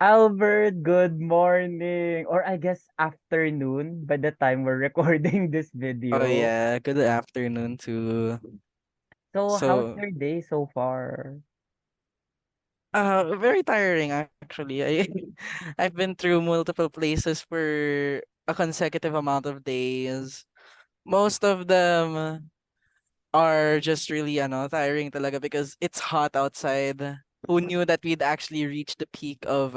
Albert, good morning. Or I guess afternoon by the time we're recording this Oh video. yeah, good afternoon to So, how's so your day so far? very tiring actually. I've been through multiple places for a consecutive amount of days. Most of them are just really tiring talaga because it's hot outside. Who knew that we'd actually reach the peak of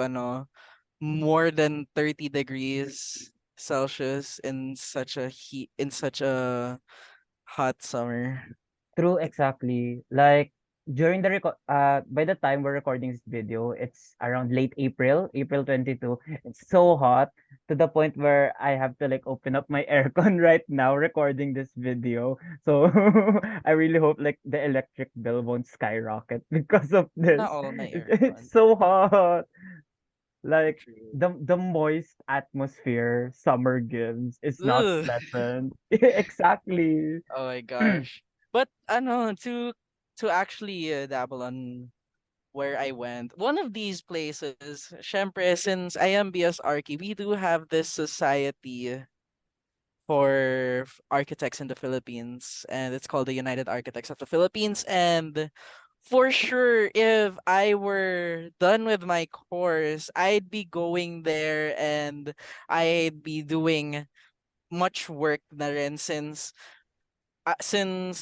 more than 30 degrees Celsius in such a hot summer. True, exactly. Like by the time we're recording this video, it's around late April, April 22. It's so hot to the point where I have to like open up my aircon right now recording this video. So I really hope like the electric bill won't skyrocket because of Not this. all my It's aircon. so hot. Like True. the moist atmosphere summer gives is not Ugh. pleasant. Exactly. Oh my gosh. But to actually dabble on where I went, one of these places, syempre, since I am BS Archie, we do have this society for architects in the Philippines, and it's called the United Architects of the Philippines. And for sure, if I were done with my course, I'd be going there and I'd be doing much work na rin since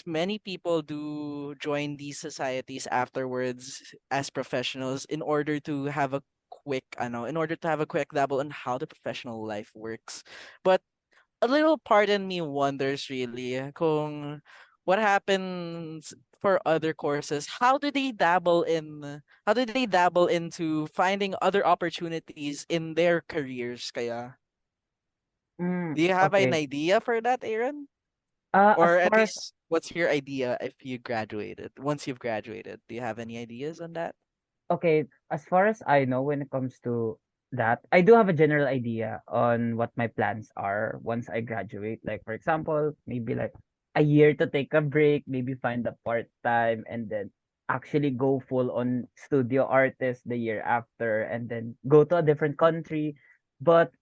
many people do join these societies afterwards as professionals in order to have a quick dabble on how the professional life works. But a little part in me wonders really kung what happens for other courses. How do they dabble into finding other opportunities in their careers kaya? Do you have an Okay. idea for that, Aaron? As Or at far as least, what's your idea if you graduated? Once you've graduated, do you have any ideas on that? okay, as far as I know, when it comes to that, I do have a general idea on what my plans are once I graduate. Like, for example, maybe like a year to take a break, maybe find a part time, and then actually go full on studio artist the year after, and then go to a different country. But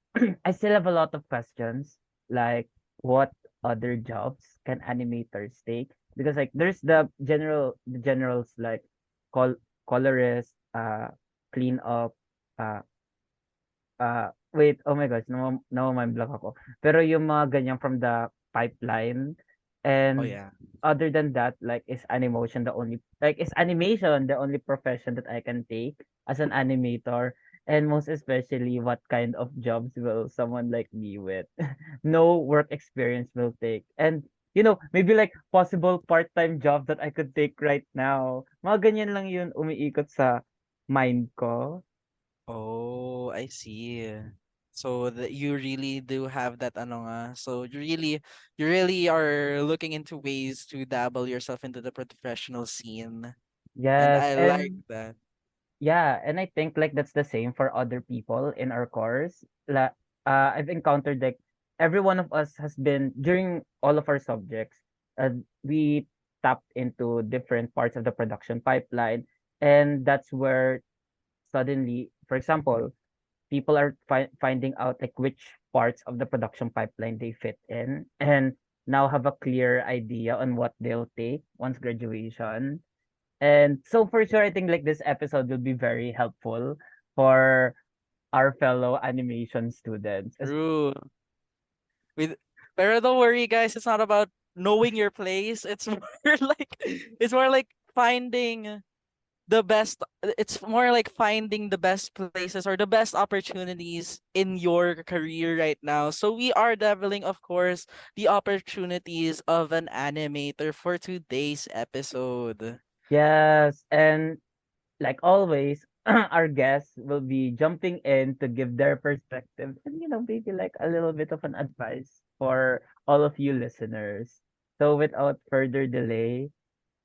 I still have a lot of questions, like what other jobs can animators take? Because like there's the generals like call colorist, clean up, uh, wait, oh my gosh, mind blank ako. Pero yung mga ganyan from the pipeline, Oh and yeah. other than that, like, is animation the only profession that I can take as an animator? And most especially, what kind of jobs will someone like me with no work experience will take? And, maybe like possible part-time job that I could take right now. Mga ganyan lang yun umiikot sa mind ko. Oh, I see. So that you really do have that So you really are looking into ways to dabble yourself into the professional scene. And Yes, I like and that. yeah, and I think like that's the same for other people in our course. I've encountered like every one of us has been during all of our subjects, we tapped into different parts of the production pipeline, and that's where suddenly, for example, people are finding out like which parts of the production pipeline they fit in, and now have a clear idea on what they'll take once graduation. And so for sure, I think like this episode will be very helpful for our fellow animation students. True. With Pero don't worry guys, it's not about knowing your place. It's more like it's more like finding the best it's more like finding the best places or the best opportunities in your career right now. So we are deviling, of course, the opportunities of an animator for today's episode. Yes, and like always, our guests will be jumping in to give their perspective and maybe like a little bit of an advice for all of you listeners. So without further delay,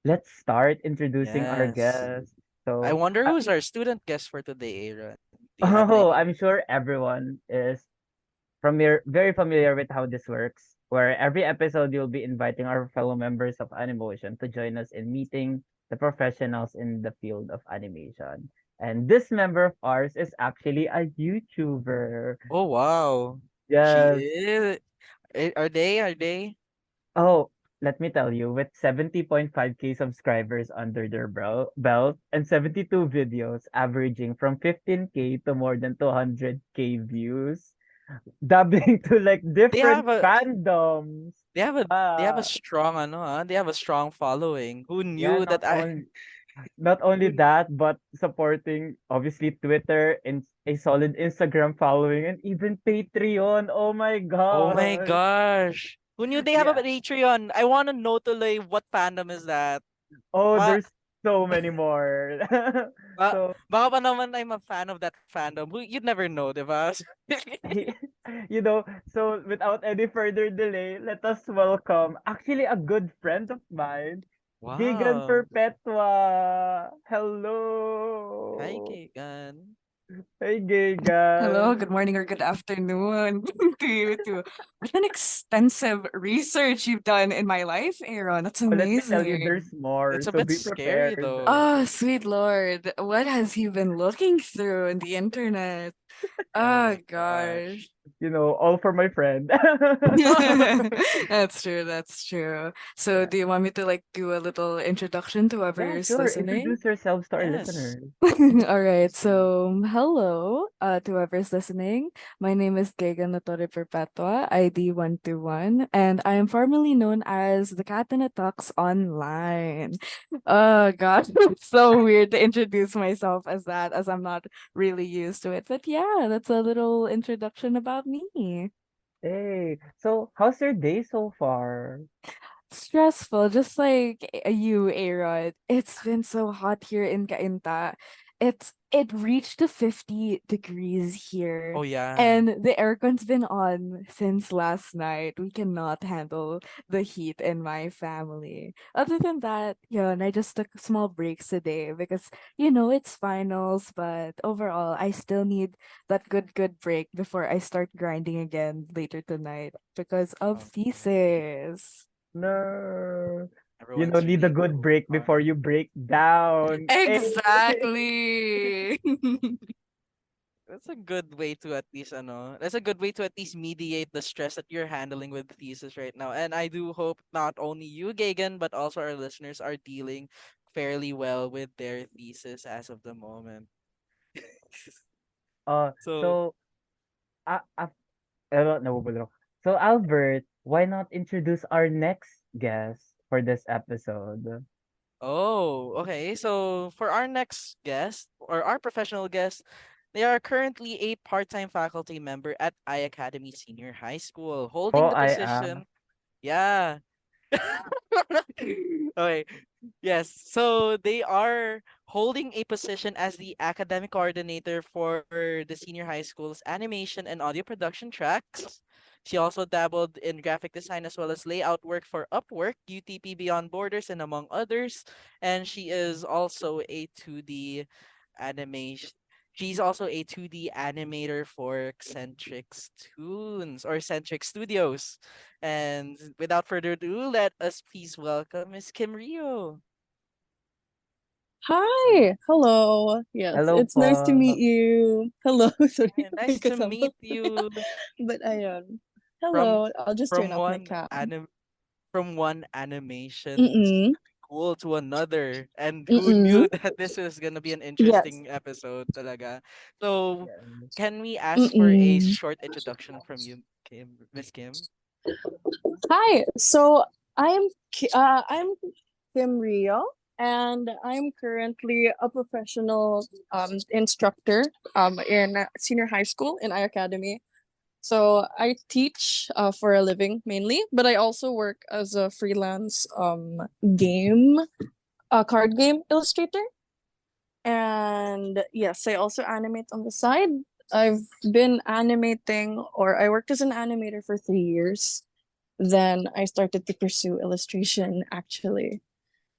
let's start introducing our Yes. guests. I So, wonder who's our student guest for today, Aaron. Do you have an oh, idea? I'm sure everyone is very familiar with how this works, where every episode you'll be inviting our fellow members of Animotion to join us in meeting the professionals in the field of animation. And this member of ours is actually a YouTuber. Oh wow. She Yes. is. Are they? Are they? Oh, let me tell you, with 70.5K subscribers under their belt and 72 videos averaging from 15K to more than 200K views, dabbling to like They different have a fandoms. they have a Ah, strong they have a strong following. Who yeah, knew that I not only who, that, but supporting obviously Twitter and a solid Instagram following and even Patreon. Oh my oh my god. gosh. Who knew they have a Yeah. Patreon? I want to know tuloy what fandom is that? Oh, Ma there's so many more. ba So baka pa naman I'm a fan of that fandom. You'd never know, di ba? you know, so without any further delay, let us welcome actually a good friend of mine, Gaegan Wow. Perpetua. Hi, Hello. Gaegan. Hey, Hello, good Gaegan. morning or good afternoon to you too. What an extensive research you've done in my life, Aaron. That's Oh, let me tell you, amazing. there's more, It's a so bit be scary prepared. though. Oh, sweet Lord. What has he been looking through in the internet? Oh Oh, my gosh. gosh. You know, all for my friend. That's true. That's true. So, Yeah. do you want me to like do a little introduction to Yeah, whoever's sure. listening? Introduce yourselves to our Yes. listeners. All right. Yes, please. So, hello, to whoever's listening. My name is Gaegan Perpetua, ID 121, and I am formerly known as the Cat in a Tux online. Oh gosh, it's so weird to introduce myself as that, as I'm not really used to it. But yeah, that's a little introduction about me. Hey, so how's your day so far? Stressful, just like you, Aaron. It's been so hot here in Cainta. It reached to 50 degrees here, Oh yeah. and the aircon's been on since last night. We cannot handle the heat in my family. Other than that, yeah, and I just took small breaks today because it's finals, but overall I still need that good break before I start grinding again later tonight because of Oh, thesis. No. You know, everyone's need a really good break before on. you break down. Hey. Exactly. That's a good way to at least that's a good way to at least mediate the stress that you're handling with thesis right now. And I do hope not only you, Gagan, but also our listeners are dealing fairly well with their thesis as of the moment. So, So, I, I, no. So, Albert, why not introduce our next guest for this episode? oh, okay. So for our next guest or our professional guest, they are currently a part-time faculty member at I Academy Senior High School, Oh, holding the position. Yeah. Okay. Yes. So they are holding a position as the academic coordinator for the senior high school's animation and audio production tracks. She also dabbled in graphic design as well as layout work for Upwork, UTP Beyond Borders, and among others. And she is also a 2D animation. She's also a 2D animator for Centrix Tunes or Centric Studios. And without further ado, let us please welcome Miss Kim Rio. Hi. Hello. Yes, hello it's nice to po. meet you. Hello. Sorry, Hi, nice may to kasama. meet you But ayun. from Hello. I'll just turn from off my one cam. animation Mm-mm. cool to another. And who Mm-mm. knew that this was gonna be an Yes. interesting episode talaga. So Yes. can we ask for a Mm-mm. short introduction from you, Kim, Miss Kim? Hi. So I'm Kim Rio, and I'm currently a professional instructor in senior high school in I Academy. So I teach for a living mainly, but I also work as a freelance game card game illustrator. And yes, I also animate on the side. I've been animating, or I worked as an animator for 3 years. Then I started to pursue illustration actually.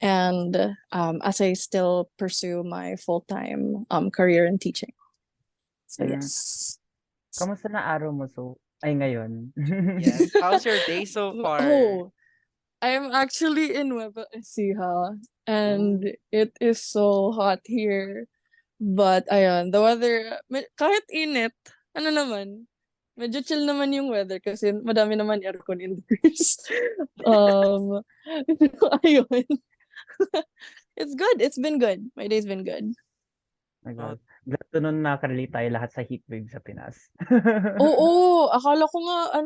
And as I still pursue my full time career in teaching. So, Mm, yes. kamusta na araw mo ay ngayon? Yes. How's your day so far? Oh, I'm actually in Nueva Ecija Ooh. and it is so hot here. But ayun, the weather, kahit init, ano naman, medyo chill naman yung weather kasi madami naman aircon indoors. um, ayun. It's good. It's been good. My day's been good. My Oh, God. Glad to nun nakarelate tayo lahat sa heatwave sa Pinas. Oo, akala ko nga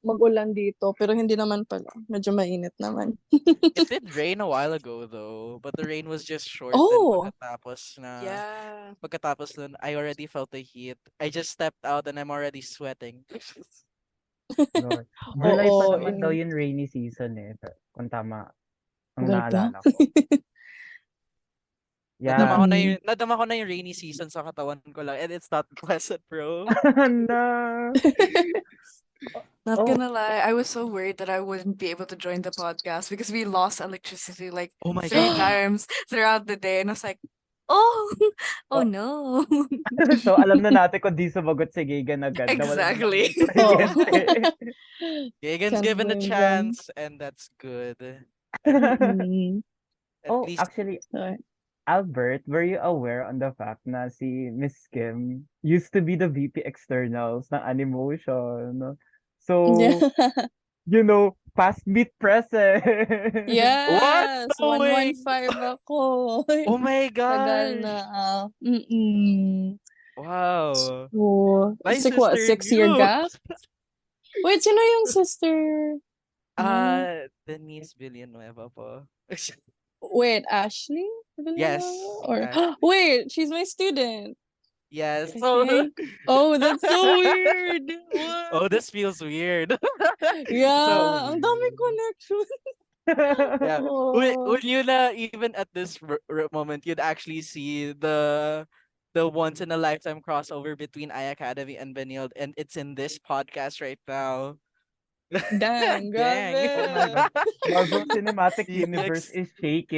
mag-ulan dito pero hindi naman pala. Medyo mainit naman. it did rain a while ago though, but the rain was just short. Then Oh, Yeah. pagkatapos nun, I already felt the heat. I just stepped out and I'm already sweating. Lord. July pa oo, naman daw yung rainy season eh. Kung tama ang Ganda. naalala ko. Yeah. Nadama ko na yung rainy season sa katawan ko lang and it's not pleasant, bro. No. Not Oh, gonna lie, I was so worried that I wouldn't be able to join the podcast because we lost electricity like Oh my 3 times throughout the day, and I was like, oh, oh oh. no. So alam na natin kung di sumagot si Gaegan agad na wala na Exactly. maging kuryente. Gaegan's Can't given a blame them. chance and that's good. Mm-mm. At Oh, least actually, So, Albert, were you aware on the fact na si Miss Kim used to be the VP externals ng Animotion? yeah. So, past meet present. what? Yes, No way. 115 ako. Oh my Tagal gosh. na. Mm-mm. Wow. So, My what, sister 6-year knew. gap? Wait, sino yung sister? No. Denise Villanueva po. Wait, Ashley? Yes. Villanueva? Or Ash- wait, she's my student. yes. I So think. Oh, that's so weird. What? oh, this feels weird. So Yeah, ang dami connection. yeah. Oh. Would you na even at this moment you'd actually see the once in a lifetime crossover between iAcademy and Benilde, and it's in this podcast right now. Dang, Dang. Oh my grabe. God. Marvel Cinematic VP Universe is the VP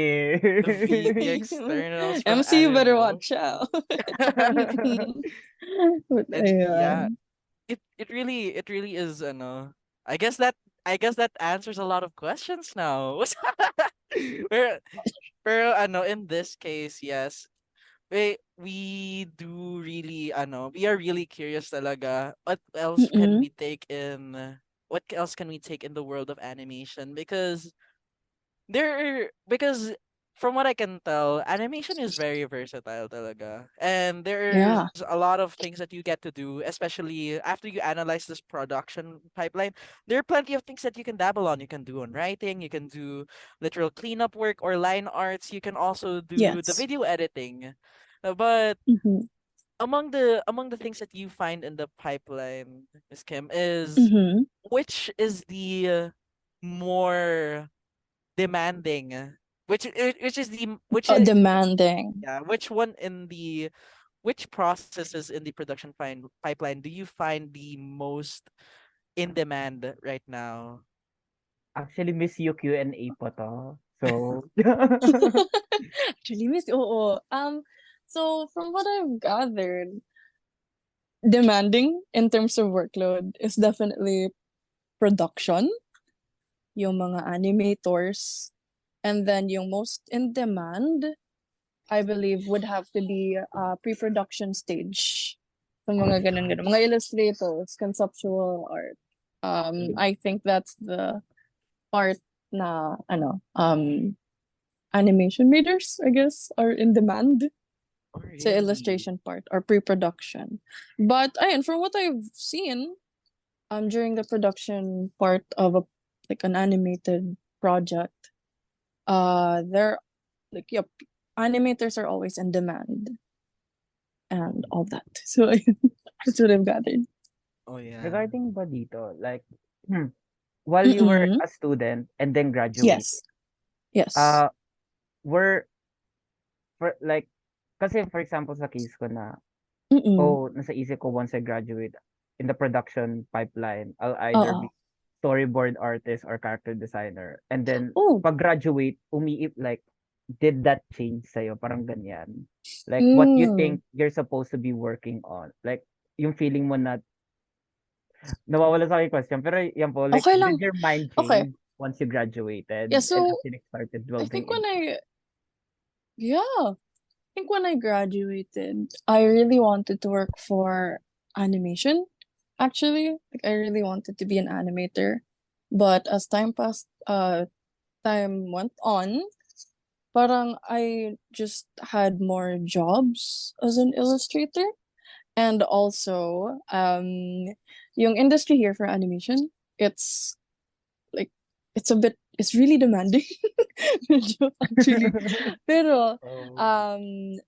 shaking. externals from MC, you better Animo. watch out. But And yeah, ayan. it really is I guess that answers a lot of questions now. pero, pero in this case, yes. We are really curious talaga. Mm-mm. What else can we take in the world of animation? Because from what I can tell, animation is very versatile talaga. And there's Yeah. a lot of things that you get to do, especially after you analyze this production pipeline. There are plenty of things that you can dabble on. You can do on writing, you can do literal cleanup work or line arts, you can also do the Yes. video editing. But Mm-hmm. among the things that you find in the pipeline, Miss Kim, is Mm-hmm. which is the more demanding which is Demanding. yeah which processes in the production pipeline do you find the most in demand right now? Actually, Miss you Q&A po to. So, Actually, miss, oo. So from what I've gathered, demanding in terms of workload is definitely production, yung mga animators, and then yung most in demand, I believe, would have to be pre-production stage. So mga ganun. Mga illustrators, conceptual art. I think that's the part na, animation readers, I guess, are in demand Oh, sa really? illustration part or pre-production. But ayun, from what I've seen, during the production part of an animated project, there like yep, animators are always in demand and all that. So that's what I've gathered. Oh yeah. regarding ba dito, like, while you were Mm-mm. a student and then graduated, Yes. Yes. were, like, kasi for example sa case ko na, Mm-mm. nasa isip ko once I graduate, in the production pipeline, I'll either Oo. be storyboard artist or character designer. And then, Oh. pag graduate, like, did that change sa'yo? Parang ganyan. Like, what you think you're supposed to be working on? Like, yung feeling mo na, nawawala sa akin yung question, pero yan po, like, Okay lang. did your mind Okay. change once you graduated Yeah, and so actually started I delving think when into yeah, think when I graduated, I really wanted to work for animation. Actually, like I really wanted to be an animator, but as time passed, time went on, parang I just had more jobs as an illustrator, and also yung industry here for animation, it's like it's really demanding. Medyo actually. Pero Oh. um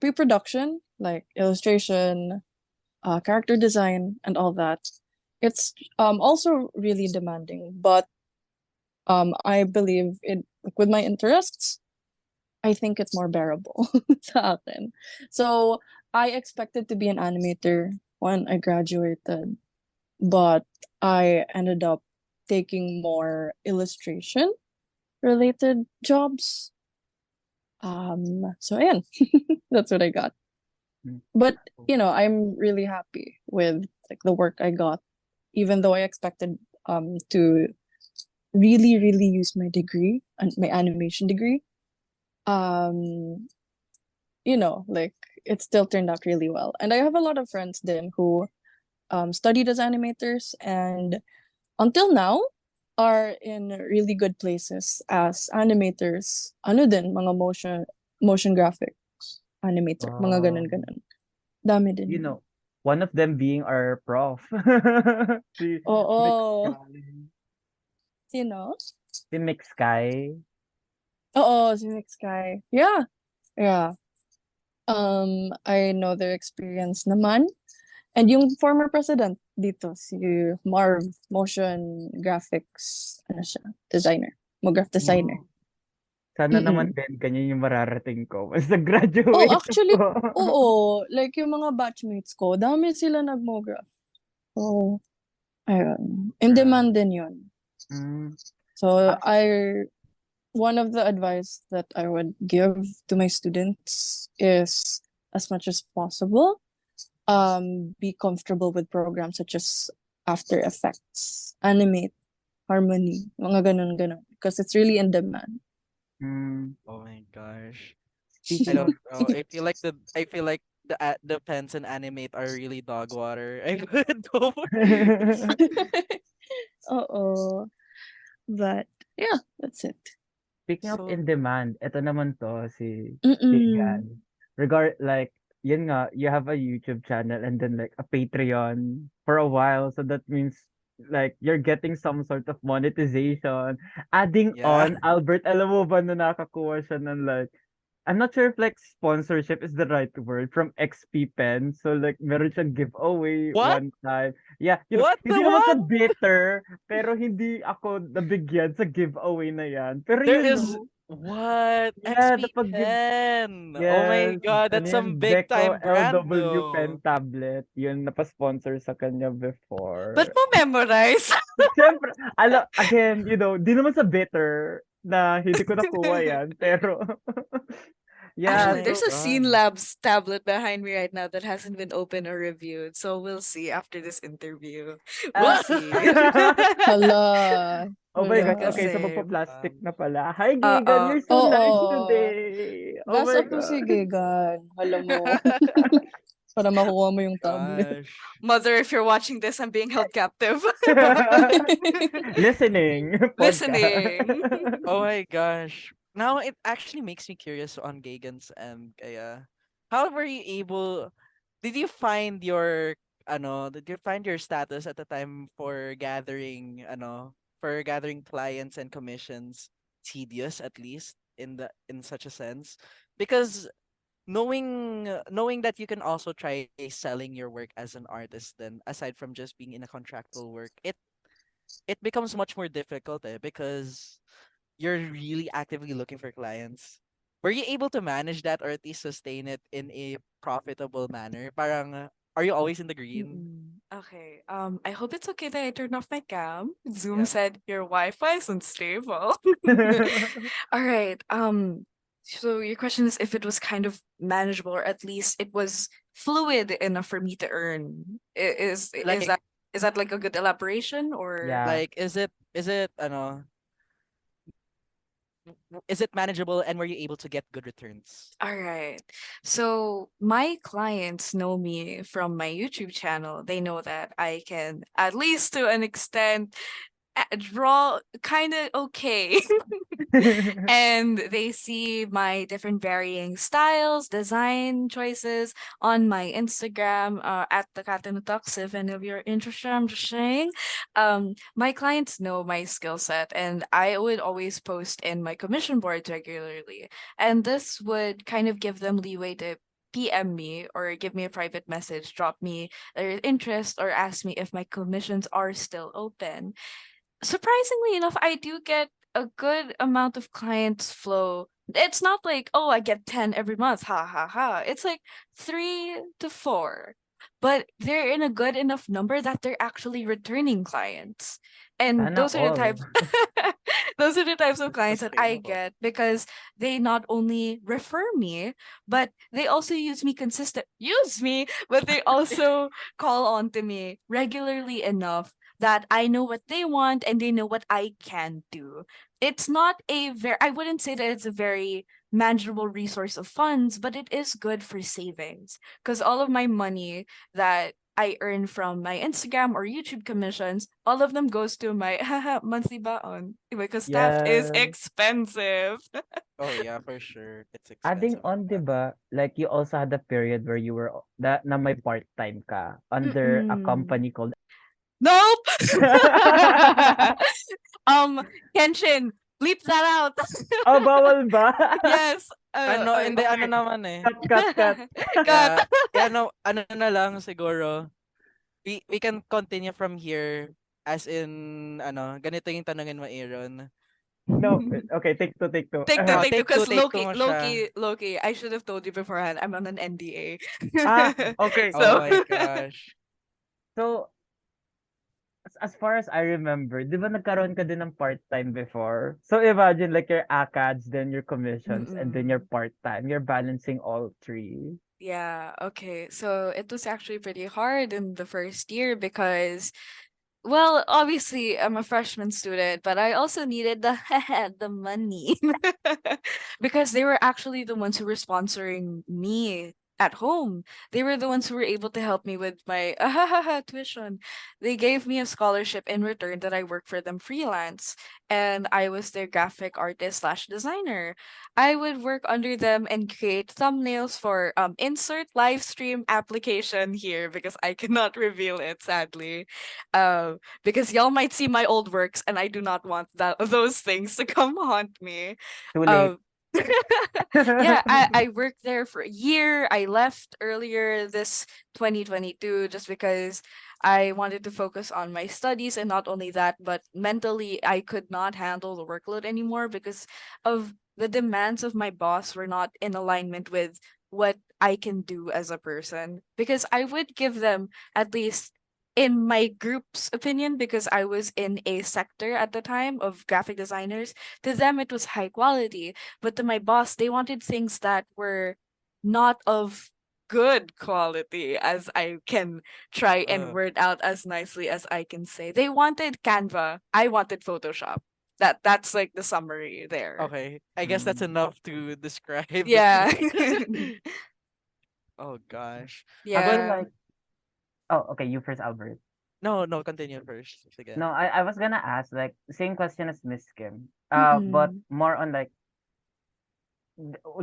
pre-production, like illustration, character design, and all that, it's also really demanding. But I believe it, like, with my interests, I think it's more bearable sa akin. So I expected to be an animator when I graduated, but I ended up taking more illustration related jobs. So ayan, that's what I got. Mm. But I'm really happy with like the work I got, even though I expected to really really use my degree and my animation degree. Um, like it still turned out really well, and I have a lot of friends then who studied as animators, and until now are in really good places as animators. Ano din, mga motion graphics animator, mga Wow. ganun-ganun. Dami You din. know, one of them being our prof. Si Mix Oo. Sky. Sino? Si Mix Sky. Oo, si Nick Sky. Yeah. Yeah. I know their experience naman. And yung former president dito, si Marv, motion graphics, ano siya, designer. Mo-graph designer. Oh. Sana naman Mm-mm. din ganyan yung mararating ko once Oh, nag-graduate actually, ako. oo. Like, yung mga batchmates ko, dami sila nag-mo-graph. Oh, ayun. In demand Right. din yun. Mm. So, Actually, one of the advice that I would give to my students is, as much as possible, be comfortable with programs such as After Effects, Animate, Harmony, mga ganun-ganun. Because it's really in demand. Oh my gosh. I speaking of don't know. I feel like the pens and animate are really dog water. I would go for Oo. But, yeah, that's it. speaking of so in demand, eto naman 'to si Mm-mm. Gaegan. Like, yun nga, you have a YouTube channel and then like a Patreon for a while. So that means like you're getting some sort of monetization. Adding yeah. on, Albert, alam mo ba na nakakuha siya ng like, I'm not sure if like sponsorship is the right word from XP Pen. So like meron siyang giveaway What? one time. Yeah, What the hindi naman sa what? bitter, pero hindi ako nabigyan sa giveaway na yan. Pero There you is know, what? yeah, the XP pag-give, Pen. Oh my yes, god, ano that's yan, some big Deco time brand LW Pen though. tablet. Yun, napasponsor sa kanya Ba't before. mo memorize? Siyempre, again, di naman sa bitter na hindi ko nakuha yan. Pero, Oh yeah, Actually, my there's so, a Scene god. Labs tablet behind me right now that hasn't been opened or reviewed. So we'll see after this interview. We'll ah, see. Hala. oh my Hala. gosh, okay, so Kasi, magpa-plastic Um, na pala. Hi, Gigan, uh-oh. you're so nice Oo. today. Oh Gas my up to si God. Gegan. Alam mo. Para makuha mo yung tablet. gosh. Mother, if you're watching this, I'm being held captive. Listening podcast. Listening. Oh my gosh. Now it actually makes me curious on Gagan's end, kaya. How were you able did you find your did you find your status at the time for gathering clients and commissions tedious at least in such a sense? Because knowing that you can also try selling your work as an artist then aside from just being in a contractual work, it becomes much more difficult because you're really actively looking for clients. Were you able to manage that or at least sustain it in a profitable manner? Parang, are you always in the green? Mm-mm. Okay. I hope it's okay that I turned off my cam. Zoom Yeah. said your Wi-Fi is unstable. All right. So your question is if it was kind of manageable or at least it was fluid enough for me to earn. Like, Is that like a good elaboration or Yeah. is it is it manageable, and were you able to get good returns? All right. So my clients know me from my YouTube channel. They know that I can, at least to an extent, draw kind of okay. And they see my different varying styles, design choices on my Instagram, at the Cat and the Tux. If any of you are interested, I'm just saying. My clients know my skill set, and I would always post in my commission boards regularly. And this would kind of give them leeway to PM me or give me a private message, drop me their interest, or ask me if my commissions are still open. Surprisingly enough, I do get a good amount of clients flow. It's not like, oh, I get 10 every month. Ha ha ha. It's like 3 to 4. But they're in a good enough number that they're actually returning clients. And Sana those are the all. types those are the types of That's clients that I sustainable. get because they not only refer me, but they also use me, but they also call on to me regularly enough that I know what they want and they know what I can do. It's not a very, I wouldn't say that it's a very manageable resource of funds, but it is good for savings because all of my money that I earn from my Instagram or YouTube commissions, all of them goes to my monthly baon because staff is Yeah. expensive. Oh yeah, for sure. It's Adding expensive on, 'di sometimes. ba, like you also had a period where you were na may part-time ka under a Mm-mm. company called Nope. um, Kenshin, bleep that out. Oh, bawal ba? Yes. Ano, hindi, ano Okay, naman eh. cut, cut, cut. Cut. Yeah, yeah, no, ano na lang siguro. We can continue from here, as in ano, ganito yung tanungin mo, Aaron. No, okay, take two. Take two, Take two, because take two mo siya. Loki, I should have told you beforehand. I'm on an Ah, NDA. okay. Oh So, my gosh. So, as far as I remember, 'di ba nagkaroon ka din ng part-time before? So imagine like your ACADS, then your commissions, and then your mm-mm. part-time. You're balancing all three. Yeah, okay. So it was actually pretty hard in the first year because, well, obviously I'm a freshman student, but I also needed the the money because they were actually the ones who were sponsoring me at home. They were the ones who were able to help me with my tuition. They gave me a scholarship in return that I work for them freelance, and I was their graphic artist slash designer. I would work under them and create thumbnails for insert live stream application here because I cannot reveal it sadly. Because y'all might see my old works and I do not want those things to come haunt me. Too late. Um, yeah, I worked there for a year. I left earlier this 2022 just because I wanted to focus on my studies, and not only that, but mentally I could not handle the workload anymore because of the demands of my boss were not in alignment with what I can do as a person. Because I would give them, at least in my group's opinion, because I was in a sector at the time of graphic designers, to them it was high quality, but to my boss, they wanted things that were not of good quality, as I can try and Uh, word out as nicely as I can say. They wanted Canva. I wanted Photoshop. That's like the summary there. okay. I guess that's Mm. enough to describe. Yeah. Oh gosh. How about Yeah. like, oh, okay, you first, Albert. No, no, continue first. Sige. No, I was gonna ask like same question as Miss Kim. But Mm-mm. more on like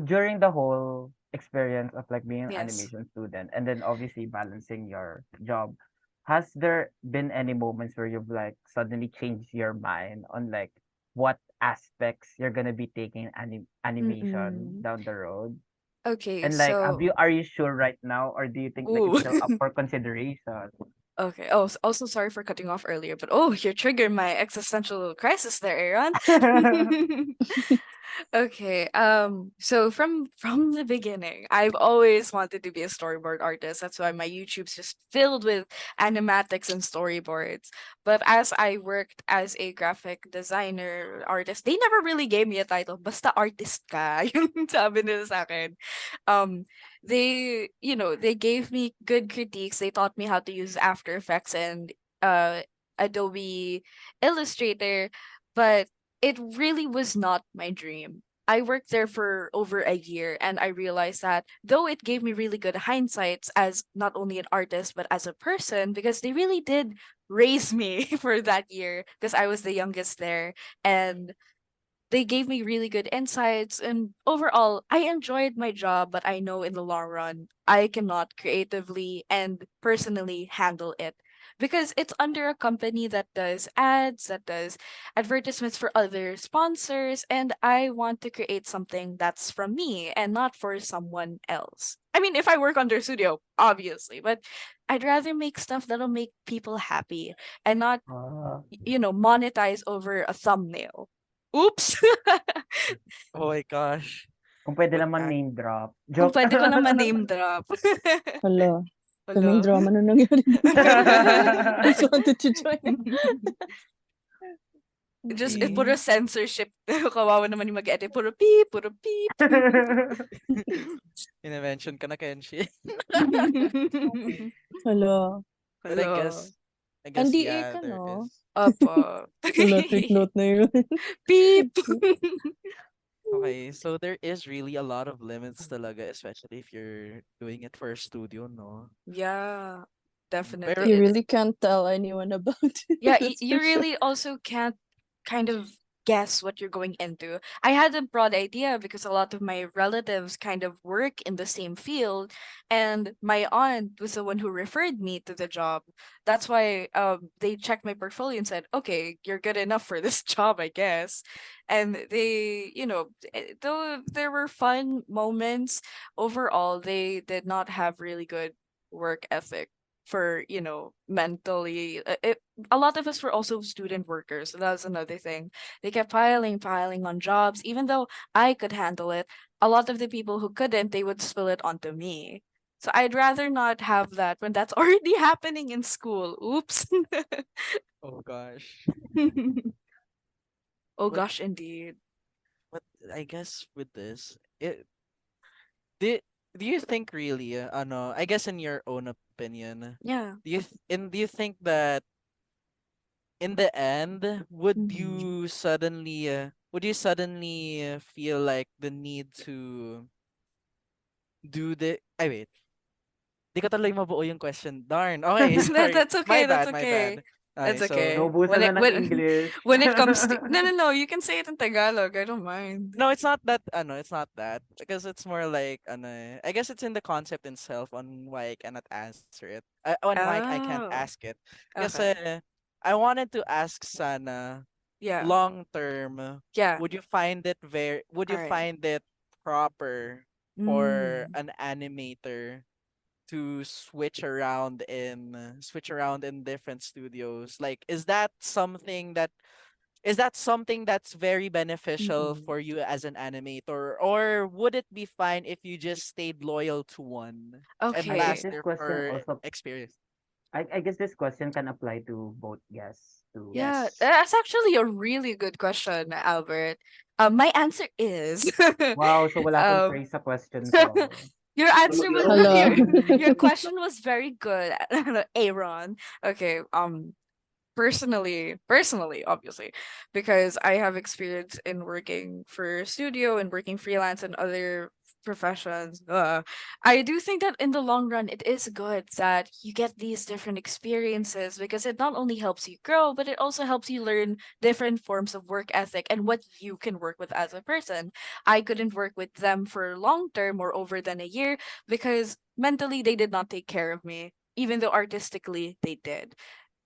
during the whole experience of like being an Yes. animation student and then obviously balancing your job, has there been any moments where you've like suddenly changed your mind on like what aspects you're gonna be taking animation Mm-mm. down the road? Okay, And like, so are you sure right now, or do you think like it's ooh. still up for consideration? Okay. Oh, also sorry for cutting off earlier, but oh, you're triggering my existential crisis there, Aaron. Okay. So from the beginning, I've always wanted to be a storyboard artist. That's why my YouTube's just filled with animatics and storyboards. But as I worked as a graphic designer artist, they never really gave me a title. Basta artist ka, yung sabi nila sa akin. Um, they gave me good critiques. They taught me how to use After Effects and uh Adobe Illustrator, but it really was not my dream. I worked there for over a year and I realized that though it gave me really good hindsights as not only an artist but as a person, because they really did raise me for that year because I was the youngest there, and they gave me really good insights, and overall I enjoyed my job, but I know in the long run I cannot creatively and personally handle it because it's under a company that does ads, that does advertisements for other sponsors, and I want to create something that's from me and not for someone else. I mean, if I work under studio, obviously, but I'd rather make stuff that'll make people happy and not, Ah. monetize over a thumbnail. Oops. Oh my gosh. Kung puwede What naman act name drop. Kung Joke. puwede ko lang ma-name drop. Hala, kaming Hala. drama na nangyari dito. Just wanted to join. Just Okay. puro censorship. Kawawa naman yung mag-edit. Puro beep, puro beep. Ina-mention ka na, Kenshi. Hala, But I Hala. guess NDA yeah, ka, there no? is. Opo. Hala, take note na yun. Beep. Okay, so there is really a lot of limits talaga, especially if you're doing it for a studio, no? Yeah, definitely. Pero You really can't tell anyone about it. Yeah, That's you for sure. really also can't kind of guess what you're going into. I had a broad idea because a lot of my relatives kind of work in the same field, and my aunt was the one who referred me to the job. That's why they checked my portfolio and said, "Okay, you're good enough for this job, I guess." And they, though there were fun moments, overall they did not have really good work ethic for, mentally. A lot of us were also student workers, so that's another thing. They kept piling on jobs even though I could handle it. A lot of the people who couldn't, they would spill it onto me. So I'd rather not have that when that's already happening in school. Oops. oh gosh. Oh But gosh, indeed. but I guess with this, do, do you think really, I guess in your own opinion, Yeah. do you think that in the end, Mhm. would you suddenly feel like the need to do the I wait, di ko tuloy mabuo yung question. Darn. Okay, sorry. That's My okay. That's bad, my okay. bad. Okay, That's so okay. Naubusan na ng English. When it comes to, no, no, no, you can say it in Tagalog. I don't mind. no, it's not that it's not that because it's more like I guess it's in the concept itself on why I cannot answer it. On why I can't Oh, ask it. okay. Kasi I wanted to ask Sana Yeah. long term, Yeah. would All you right. find it proper for Mm. an animator to switch around in different studios? Like is that something that's very beneficial Mm-mm. for you as an animator, or would it be fine if you just stayed loyal to one and I guess Okay. last this there question for also experience? I guess this question can apply to both guests too. Yeah, Yes. that's actually a really good question, Albert. My answer is, Wow, so wala akong um, praise sa question ko. your answer was Hala. your question was very good, Aaron. Okay, personally, obviously, because I have experience in working for studio and working freelance and other professions. I do think that in the long run it is good that you get these different experiences because it not only helps you grow but it also helps you learn different forms of work ethic and what you can work with as a person. I couldn't work with them for long term or over than a year because mentally they did not take care of me, even though artistically they did.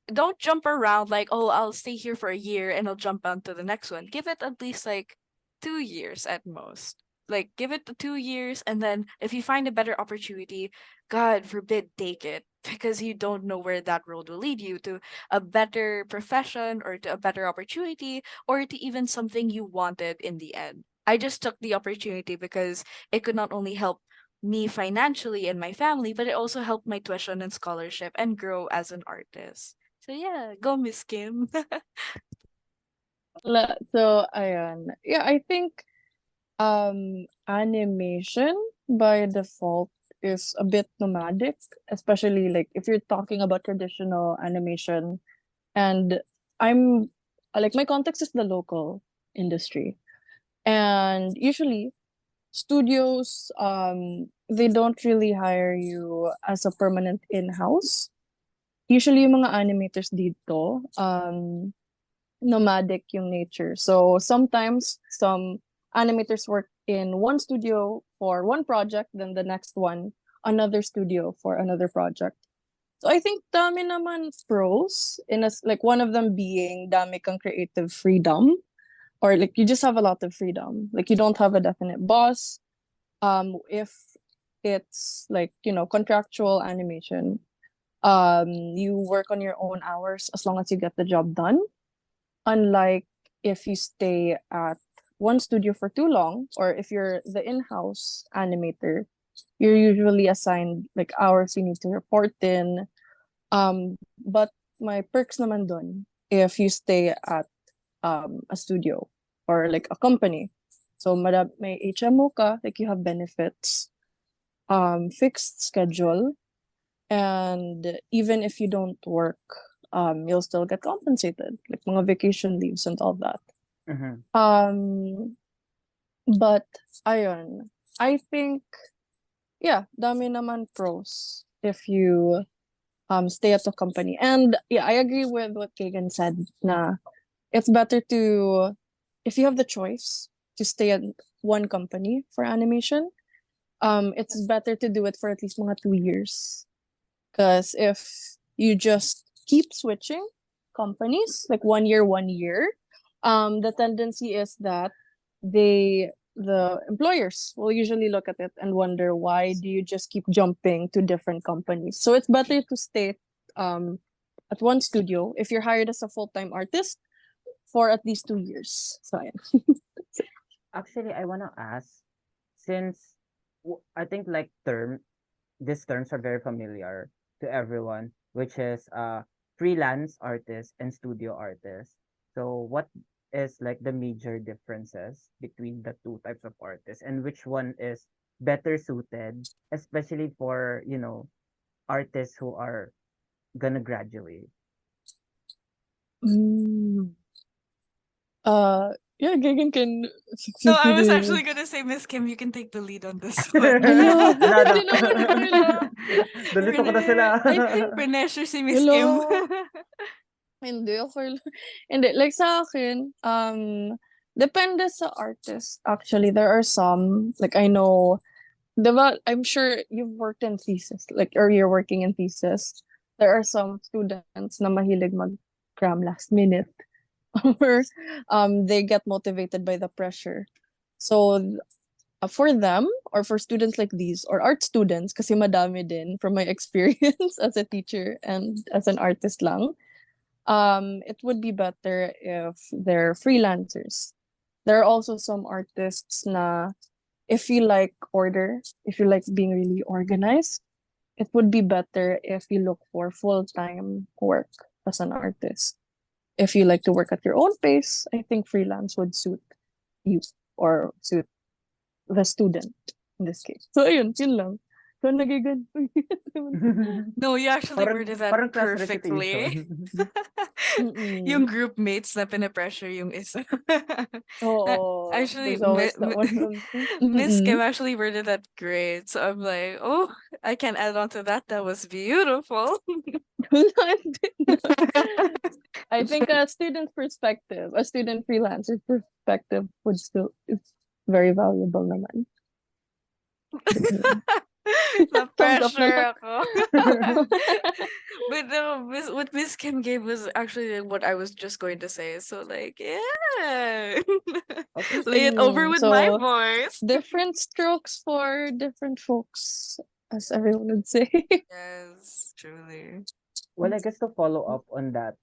Don't jump around like, oh, I'll stay here for a year and I'll jump on to the next one. Give it at least like 2 years at most. Like, give it the 2 years, and then if you find a better opportunity, God forbid, take it because you don't know where that road will lead you to a better profession or to a better opportunity or to even something you wanted in the end. I just took the opportunity because it could not only help me financially and my family, but it also helped my tuition and scholarship and grow as an artist. So yeah, go Miss Kim. So, ayan. Yeah, I think animation by default is a bit nomadic, especially like if you're talking about traditional animation. And I'm like my context is the local. industry. And usually studios, they don't really hire you as a permanent in-house. Usually yung mga animators dito, nomadic yung nature. So sometimes some animators work in one studio for one project, then the next one another studio for another project. So I think dami naman pros in like one of them being dami kang creative freedom, or like you just have a lot of freedom. Like you don't have a definite boss. If it's like, contractual animation, you work on your own hours as long as you get the job done. Unlike if you stay at one studio for too long, or if you're the in-house animator, you're usually assigned like hours you need to report in. But my perks naman dun, if you stay at a studio or like a company. So may HMO ka, like you have benefits, fixed schedule, and even if you don't work, you'll still get compensated, like mga vacation leaves and all that. Mhm. But ayun, I think, yeah, dami naman pros if you stay at the company. And yeah, I agree with what Gaegan said, na it's better to, if you have the choice to stay at one company for animation, it's better to do it for at least mga 2 years. Because if you just keep switching companies, like 1 year, 1 year, the tendency is that the employers will usually look at it and wonder, why do you just keep jumping to different companies? So it's better to stay at one studio if you're hired as a full-time artist for at least 2 years. So yeah. Actually, I wanna ask, since I think like these terms are very familiar to everyone, which is freelance artist and studio artist. So what is like the major differences between the two types of artists, and which one is better suited, especially for, artists who are gonna graduate? Mm. Yeah, Gagan can No, feel I free was to. actually gonna say, Miss Kim, you can take the lead on this one. Hello, Wala na. hindi naman okay lang. Nalito ko na sila. I think, Pressure si Miss hello, Kim. hindi okay lang. Hindi, like sa akin, depende sa artist. Actually, there are some, like I know, diba, I'm sure you've worked in thesis, like, or you're working in thesis. There are some students na mahilig mag-cram last minute, or they get motivated by the pressure. So for them, or for students like these, or art students, kasi madami din from my experience as a teacher and as an artist lang, it would be better if they're freelancers. There are also some artists na, if you like order, if you like being really organized, it would be better if you look for full-time work as an artist. If you like to work at your own pace, I think freelance would suit you, or suit the student in this case. So ayun, yun lang. So nagigan. No, you actually Parang, worded that parang class perfectly. recitation. Yung group mates na pinapressure yung isa. Oo, Actually, there's always that one. Miss Mm-mm. Kim actually worded that great. So I'm like, oh, I can add on to that. That was beautiful. I think a student perspective, a student freelancer perspective would still is very valuable naman. Thumbs up na Na-pressure lang. ako. But what Miss Kim gave was actually what I was just going to say. So like, yeah. Okay. Lay it over with my So voice. different strokes for different folks, as everyone would say. Yes, truly. Well, I guess to follow up on that,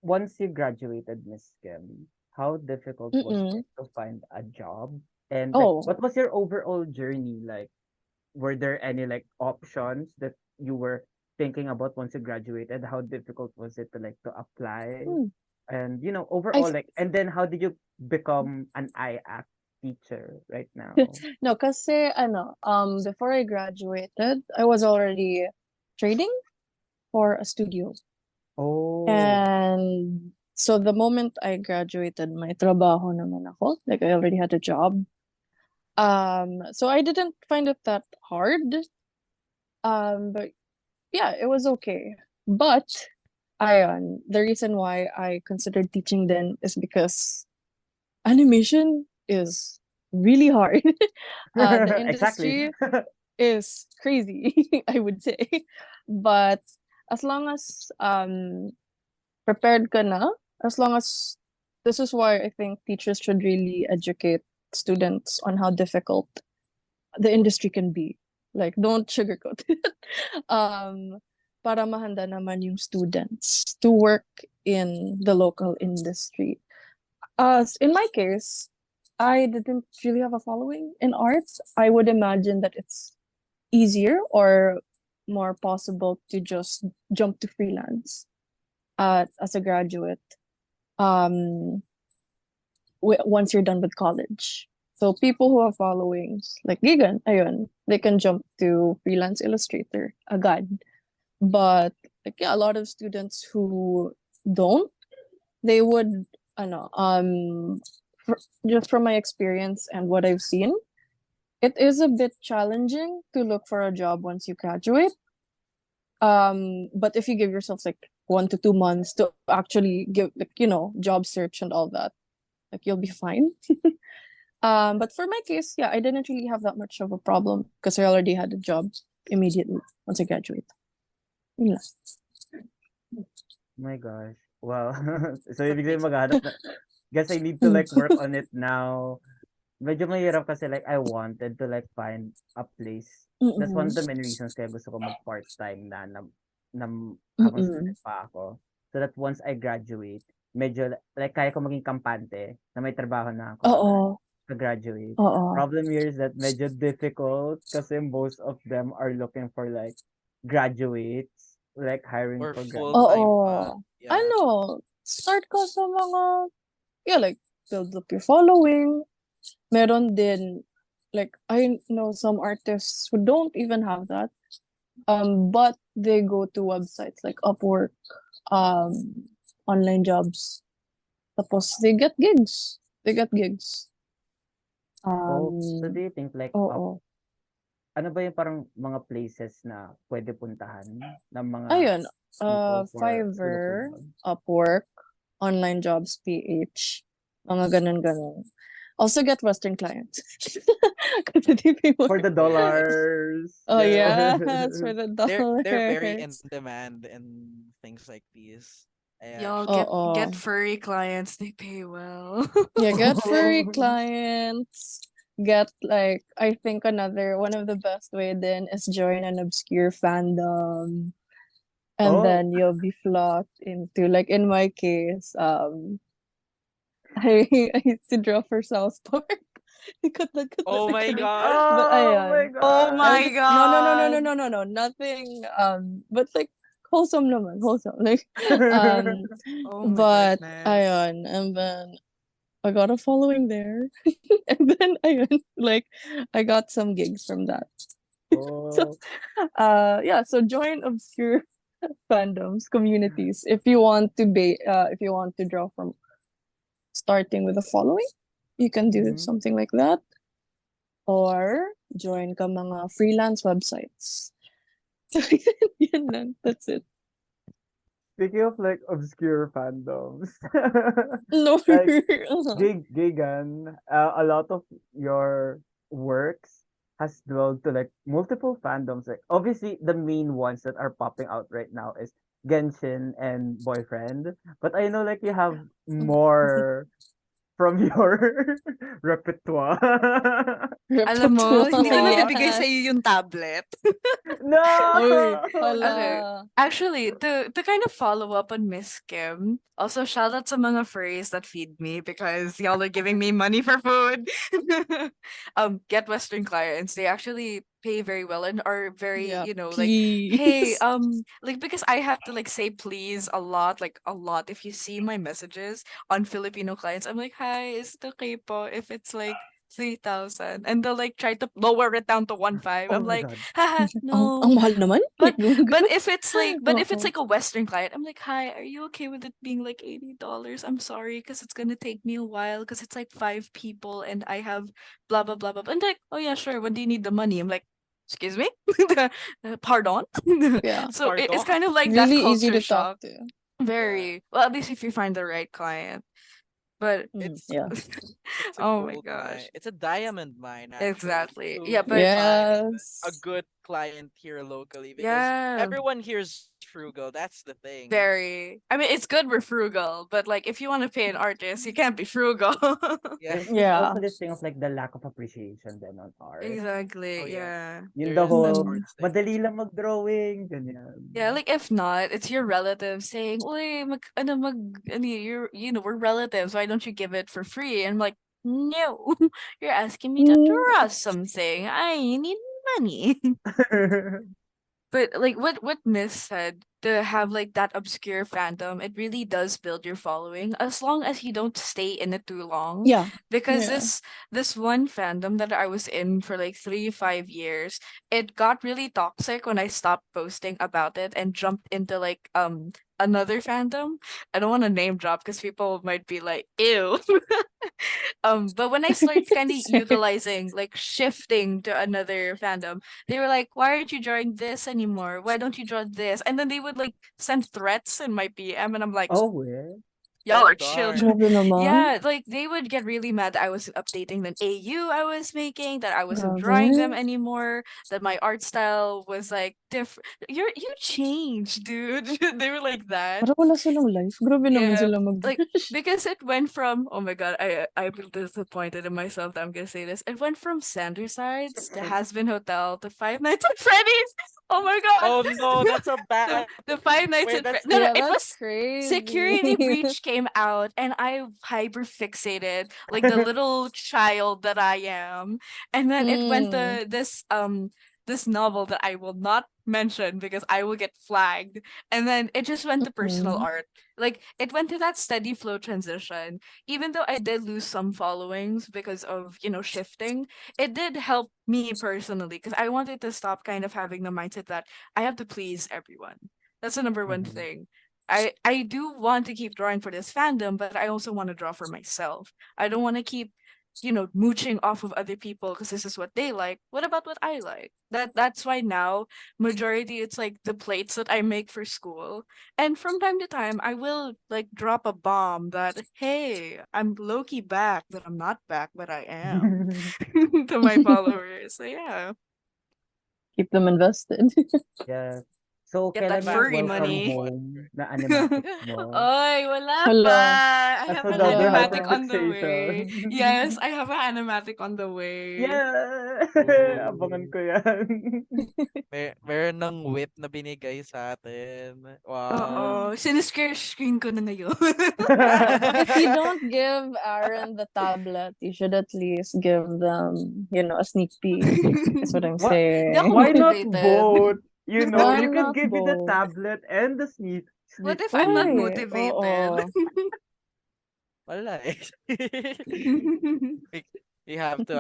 once you graduated, Miss Kim, how difficult was Mm-mm. it to find a job? And like, Oh, what was your overall journey like? Were there any like options that you were thinking about once you graduated? How difficult was it to like to apply? hmm. And I overall, like, and then how did you become an IAC teacher right now? no, kasi ano, before I graduated, I was already trading for a studio. Oh. And So the moment I graduated, may trabaho naman ako. Like I already had a job. So I didn't find it that hard. But yeah, it was okay. But the reason why I considered teaching then is because animation is really hard. The Exactly. industry is crazy, I would say. But as long as prepared ka na, as long as this is why I think teachers should really educate students on how difficult the industry can be. Like don't sugarcoat it. um para mahanda naman yung students to work in the local industry. In my case, I didn't really have a following in arts. I would imagine that it's easier or more possible to just jump to freelance as a graduate um once you're done with college. So people who have followings like Gigan, ayun, they can jump to freelance illustrator agad. But like yeah, a lot of students who don't, they would ano, just from my experience and what I've seen, it is a bit challenging to look for a job once you graduate. But if you give yourself like 1 to 2 months to actually give like job search and all that, like you'll be fine. But for my case, yeah, I didn't really have that much of a problem because I already had a job immediately once I graduated. Yun lang. My gosh. Wow. So ibig sabihin maghahanap na guess I need to like work on it now. Medyo mahirap kasi like I wanted to like find a place. That's one of the Mm-mm. main reasons kaya gusto ko mag part-time na habang Mm-mm. student pa ako. So that once I graduate, medyo like kaya ko maging kampante na may trabaho na ako Oo. pag-graduate. Oo. Problem here is that medyo difficult kasi most of them are looking for like graduates, like hiring Or for full graduates. time Oo. yeah. Start ka sa mga, yeah, like, build up your following. Meron din, like, I know some artists who don't even have that. But they go to websites like Upwork, um, online jobs. Tapos they get gigs. They get gigs. Oh, so do Um, you think like oo. ano ba yung parang mga places na pwede puntahan ng mga Ayun, people for to look for Fiverr, jobs? Upwork, Online Jobs PH, mga ganun-ganun. Also get Western clients. Kasi they pay more. For the dollars. Oh Yeah. yes, for the They're very in dollars. demand and things like these. I Y'all actually get Oo. furry clients, they pay well. Yeah, get furry Oh. clients. Get like I think another one of the best way then is join an obscure fandom. And Oh. then you'll be flocked into like in my case, I used to draw for South Park. Likot na likot na Oh my kidding. gosh. But Oh my ayan. Oh I god. my was no no no no no god. no no no nothing but like wholesome naman wholesome like um Oh my but goodness. ayan and then I got a following there and then ayan like I got some gigs from that. So Oh. yeah, so join obscure fandoms communities if you want to if you want to draw from starting with a following, you can do Mhm. something like that. Or join ka mga freelance websites. So, yun lang. That's it. Speaking of like obscure fandoms, No. like Uh-huh. Gaegan, a lot of your works has dwelled to like multiple fandoms. Like obviously the main ones that are popping out right now is Genshin and Boyfriend. But I know like you have more from your repertoire. Alam mo, hindi ko na Repertoire. nabigay sa iyo yung tablet. Uy, No. Okay. hala. Actually, to kind of follow up on Miss Kim, also shout out sa mga furries that feed me because y'all are giving me money for food. Get Western clients. They actually pay very well and are very, Yeah, like, hey, please. like because I have to like say please a lot, like a lot. If you see my messages on Filipino clients, I'm like, hi, is it okay po if it's like 3,000, and they'll like try to lower it down to 1.5. Oh I'm my like, God. haha, Ang no. mahal naman. But but Ganun. if it's like but if it's Oo. like a Western client, I'm like, hi, are you okay with it being like $80? I'm sorry, because it's gonna take me a while, because it's like 5 people and I have blah blah blah blah. And like, oh yeah, sure. When do you need the money? I'm like, excuse me, pardon. Yeah. So it's Pardon. kind of like that Really easy culture to talk shock. to. Yeah. Very well, at least if you find the right client. But It's Yeah. it's a oh my gold mine. gosh, It's a diamond mine actually exactly. to Yeah, but find a Yes. good client here locally because yeah. everyone here's frugal. That's the thing. Very. I mean, it's good we're frugal, but like if you want to pay an artist, you can't be frugal. Yeah. There's Yeah. also this thing of like the lack of appreciation then on art. Oh Exactly. yeah. Yeah. Yung There the is that whole, Mm-mm. art thing. madali lang mag-drawing, ganyan. Yeah, like if not, it's your relative saying, "Uy, we're relatives. Why don't you give it for free?" And I'm like, "No, you're asking me to Mm. draw something. I need money." But like what Miss said, to have like that obscure fandom, it really does build your following as long as you don't stay in it too long. Yeah. Because Yeah. this one fandom that I was in for like 3 5 years, it got really toxic when I stopped posting about it and jumped into like another fandom. I don't want to name drop because people might be like, ew. But when I started kind of Same. utilizing, like shifting to another fandom, they were like, "Why aren't you drawing this anymore? Why don't you draw this?" And then they would like send threats in my PM, and I'm like, Oh, well. y'all Oh are darn. children. Grabe naman. Yeah, like they would get really mad that I wasn't updating the AU I was making, that I wasn't drawing them Grabe. anymore, that my art style was like different. You changed, dude. They were like that. Parang wala silang life. Grabe naman Yeah, sila like mag-bash. because it went from, oh my god, I'm disappointed in myself that I'm gonna say this. It went from Sandersides to Has Been Hotel to Five Nights at Freddy's. Oh my god, Oh no, that's a the bad. the Five Nights Wait, at that's No, no, Yeah, it that's was crazy. Security Breach came out, and I hyper fixated like the little child that I am, and then it went Mm. to this novel that I will not mention because I will get flagged. And then it just went to personal Mm. art. Like it went to that steady flow transition. Even though I did lose some followings because of, shifting, it did help me personally because I wanted to stop kind of having the mindset that I have to please everyone. That's the number one Mhm. thing. I do want to keep drawing for this fandom, but I also want to draw for myself. I don't want to keep mooching off of other people because this is what they like. What about what I like? That's why now majority it's like the plates that I make for school. And from time to time I will like drop a bomb that, hey, I'm low key back, but I'm not back, but I am to my followers. So yeah. Keep them invested. Yeah. So, Get that kailan yung furry welcome money. home na animatics mo? Oy, wala pa. Hala. I That's have an another animatic Hala. on the way. hyperfixation. Yes, I have an animatic on the way. Yeah! Abangan Ooh. ko yan. Meron ng whip na binigay sa atin. Wow. Oo. Screen ko na ngayon. If you don't give Aaron the tablet, you should at least give them, a sneak peek. That's what I'm Wha Hindi ako why saying. not motivated. both? You know, Why you can not give me the both? tablet and the What sneak if I'm not peek. Uy, motivated? oo. Wala eh. We we have to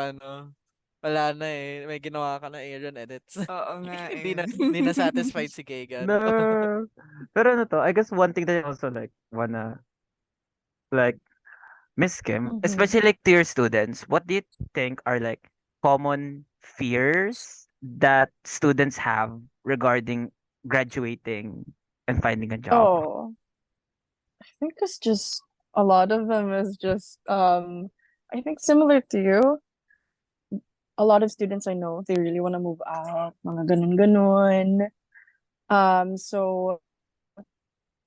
wala na eh. May ginawa ka na Aaron edits. Oo nga Hindi eh. na hindi na satisfied si Gaegan. No. Pero ano 'to, I guess one thing that I also like wanna like Miss Kim, Mhm. especially like to your students, what do you think are like common fears that students have regarding graduating and finding a job? Oh, I think it's just a lot of them is just I think similar to you. A lot of students I know, they really want to move out, mga ganun-ganun. So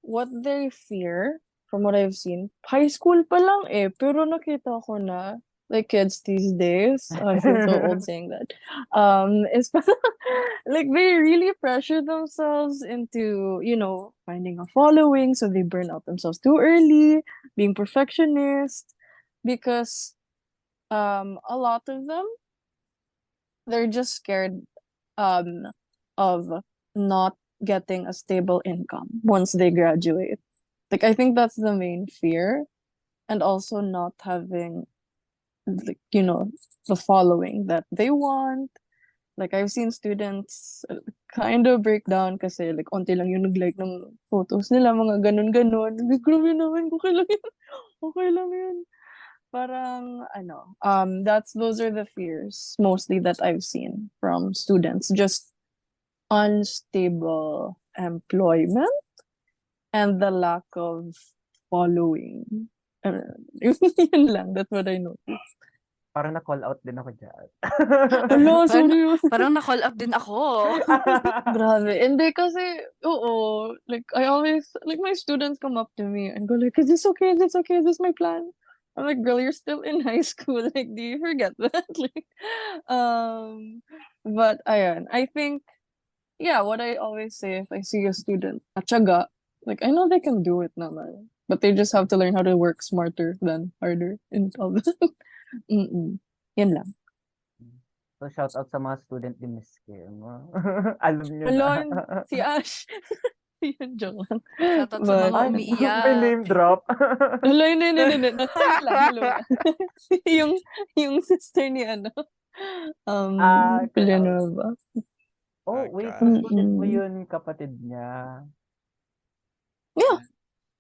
what they fear, from what I've seen, high school pa lang eh, pero nakita ko na, like kids these days, I feel so old saying that, is like they really pressure themselves into, finding a following, so they burn out themselves too early, being perfectionist, because a lot of them, they're just scared um of not getting a stable income once they graduate. Like I think that's the main fear, and also not having like, the following that they want. Like I've seen students kind of break down kasi like onti lang yung nag-like ng photos nila, mga ganun-ganun. Grabe naman, okay lang yun. Okay lang yun. Parang those are the fears mostly that I've seen from students. Just unstable employment and the lack of following. Yun lang, that's what I noticed. Parang na-call out din ako diyan. Hala, Parang, sorry. parang na-call up din ako. Grabe. Hindi kasi, oo, like, I always, like, my students come up to me and go like, is this okay? Is this okay? Is this my plan? I'm like, girl, you're still in high school. Like, do you forget that? Like, but ayan, I think, yeah, what I always say if I see a student, atyaga, like, I know they can do it naman, but they just have to learn how to work smarter than harder and all that. Mm-mm. Yan lang. So, shout out sa mga student ni Miss Kim. Alam niyo na. Alon, si Ash. Yun, joke lang. Shoutout sa mga Ay, umiiyak. may name drop. Hello, hindi. Tayo lang, hello lang. yung sister ni Villanueva. Oh, My wait. God. So, student mo Mm-mm. yun, kapatid niya. Yeah,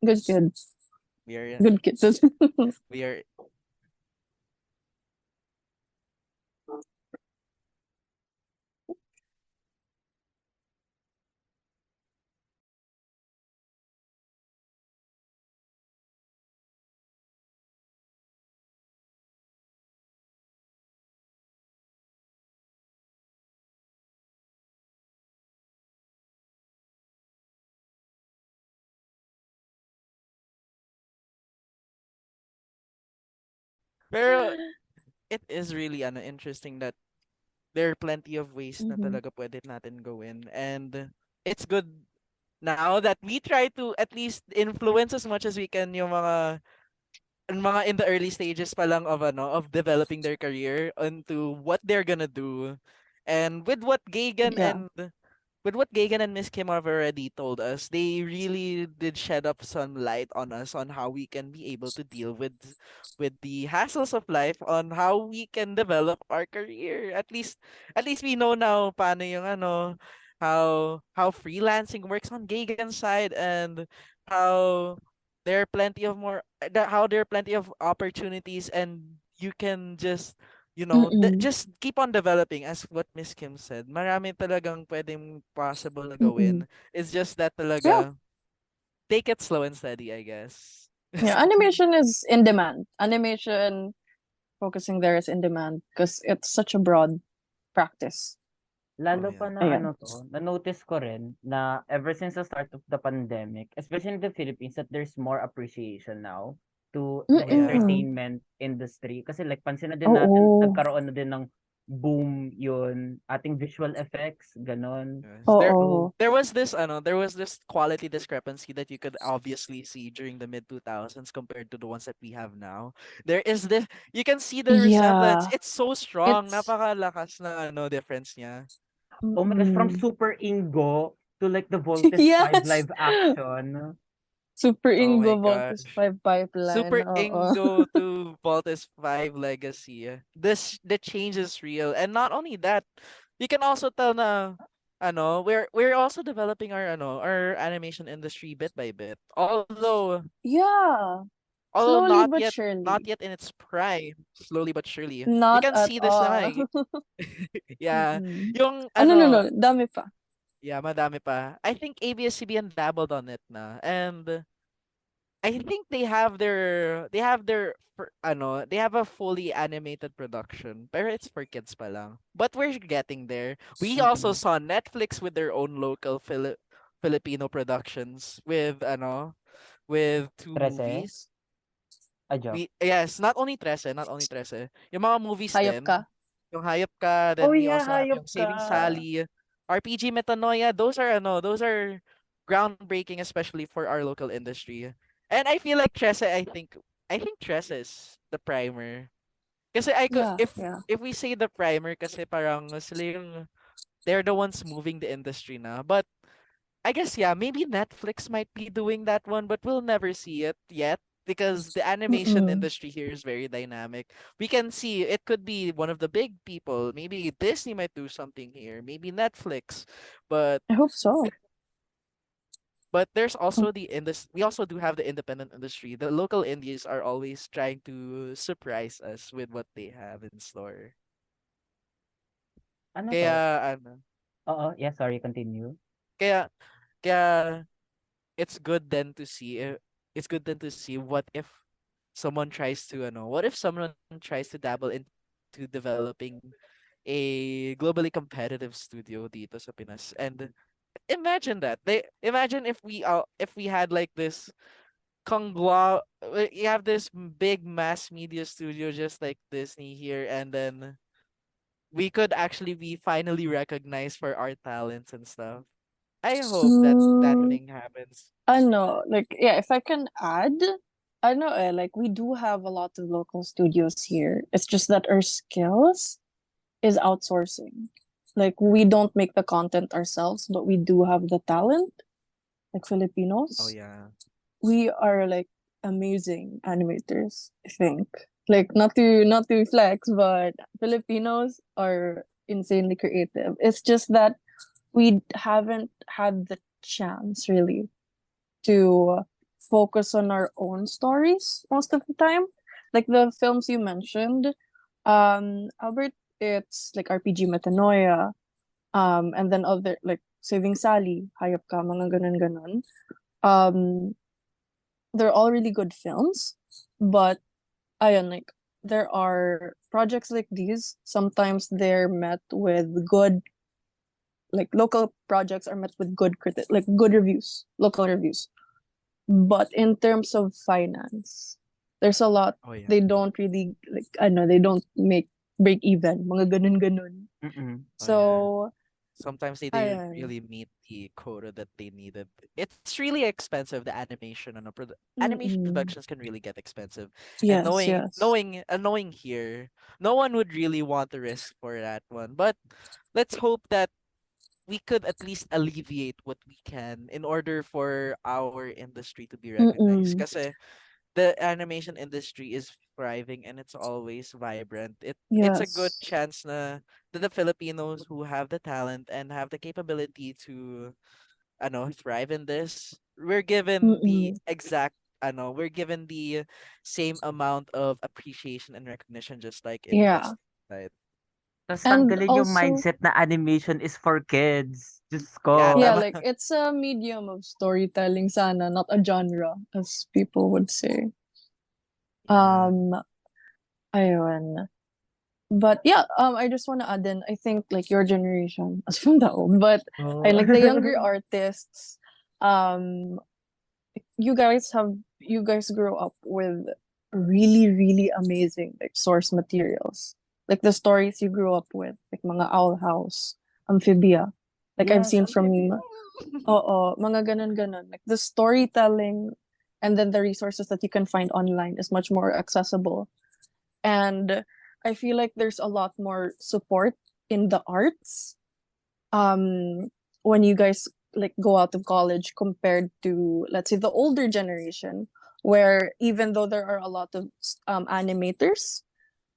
good kid. We are Good kid. we are pero it is really interesting that there are plenty of ways na Mhm. talaga pwede natin gawin, and it's good now that we try to at least influence as much as we can yung mga in the early stages pa lang of developing their career onto what they're gonna do. And Yeah. with what Gagan and Miss Kim have already told us, they really did shed up some light on us on how we can be able to deal with the hassles of life, on how we can develop our career. At least we know now paano yung how freelancing works on Gagan's side, and how there are plenty of how there are plenty of opportunities, and you can just Mm-mm. just keep on developing, as what Miss Kim said. Marami talagang pwedeng possible na Mm-mm. gawin. It's just that Yeah. talaga, take it slow and steady, I guess. Yeah. Animation is in demand. Animation focusing there is in demand because it's such a broad practice. Oh Lalo yeah. pa na Ayan. na-notice ko rin na ever since the start of the pandemic, especially in the Philippines, that there's more appreciation now to the Yeah. Mm-mm. entertainment industry. Kasi like pansin na din natin, Oo. nagkaroon na din ng boom yun, ating visual effects, ganon. Yes. There Oo. there was this quality discrepancy that you could obviously see during the mid 2000s compared to the ones that we have now. There is this, you can see the resemblance. Yeah. It's so strong. It's Napakalakas na difference niya. Oh my gosh, from mm-mm. Super Ingo to like the Voltes 5 Yes. live action. Super Oh my Ingo Voltes gosh. 5 pipeline. Super Oo. Ingo to Voltes 5 Legacy. The change is real. And not only that, you can also tell na we're also developing our animation industry bit by bit. Yeah. Although Slowly not but yet not surely. yet in its prime, slowly but surely. You Not can at see this all. naman. Yeah. Mm-mm. Yung No. Dami pa. yeah, madami pa. I think ABS-CBN dabbled on it na. And I think they have a fully animated production, pero it's for kids pa lang. But we're getting there. We also Mm-mm. saw Netflix with their own local Filipino productions with two 13? movies. A joke. Not only Trece. Yung mga movies Hayop din, ka. yung Hayop Ka, Oh then we yeah, also have hayop yung ka. Saving Sally, RPG Metanoia. Those are groundbreaking, especially for our local industry. And I feel like I think Trece is the primer. Kasi Yeah. if we say the primer, kasi parang sila they're the ones moving the industry na. But I guess, yeah, maybe Netflix might be doing that one, but we'll never see it yet. because the animation Mm-mm. industry here is very dynamic. We can see it could be one of the big people. Maybe Disney might do something here, maybe Netflix, but I hope so. there's also the we also do have the independent industry. The local indies are always trying to surprise us with what they have in store. Ano Kaya 'to? ano, Oo, yeah, sorry, continue. kaya kaya it's good then to see it's good then to see what if someone tries to what if someone tries to dabble into developing a globally competitive studio dito sa Pinas. And imagine that. Imagine if we had like this you have this big mass media studio just like Disney here, and then we could actually be finally recognized for our talents and stuff. I hope that that Mm, thing happens. I know, like, yeah, if I can add, I know, like, we do have a lot of local studios here. It's just that our skills is outsourcing. Like, we don't make the content ourselves, but we do have the talent, like Oh Filipinos. yeah. We are like amazing animators, I think. Like, not to flex, but Filipinos are insanely creative. It's just that we haven't had the chance really to focus on our own stories most of the time. Like the films you mentioned, Albert, it's like RPG Metanoia, and then other like Saving Sally, Hayop Ka, mga ganun ganon. Um, they're all really good films, but ayun, like there are projects like these. Sometimes they're met with good, like local projects are met with like good reviews, local reviews. But in terms of finance, there's a lot Oh yeah. they don't really like I know they don't make break even, mga ganun ganun. Mm. Oh yeah. So Sometimes they didn't ayan. really meet the quota that they needed. It's really expensive. The animation and animation Mm-mm. productions can really get expensive. And Yes, yes. knowing here, no one would really want to risk for that one. But let's hope that we could at least alleviate what we can in order for our industry to be recognized. Mm-mm. Because the animation industry is thriving and it's always vibrant. It's a good Yes. chance na that the Filipinos who have the talent and have the capability to thrive in this, we're given the Mm-mm. exact we're given the same amount of appreciation and recognition just like in Yeah. West, right? Tas And tanggalin yung also, mindset na animation is for kids. Diyos Yeah, ko. yeah, tama. like it's a medium of storytelling sana, not a genre, as people would say. Yeah. Um, ayun. But yeah, I just want to add in, I think like your generation, as from the old, but I Oh. like the younger artists, um, you guys grow up with really, really amazing like source materials. Like the stories you grew up with, like mga Owl House, Amphibia. Like I've Yes, seen from Amphibia. mga ganon ganon. Like the storytelling and then the resources that you can find online is much more accessible. And I feel like there's a lot more support in the arts um when you guys like go out of college compared to let's say the older generation where even though there are a lot of animators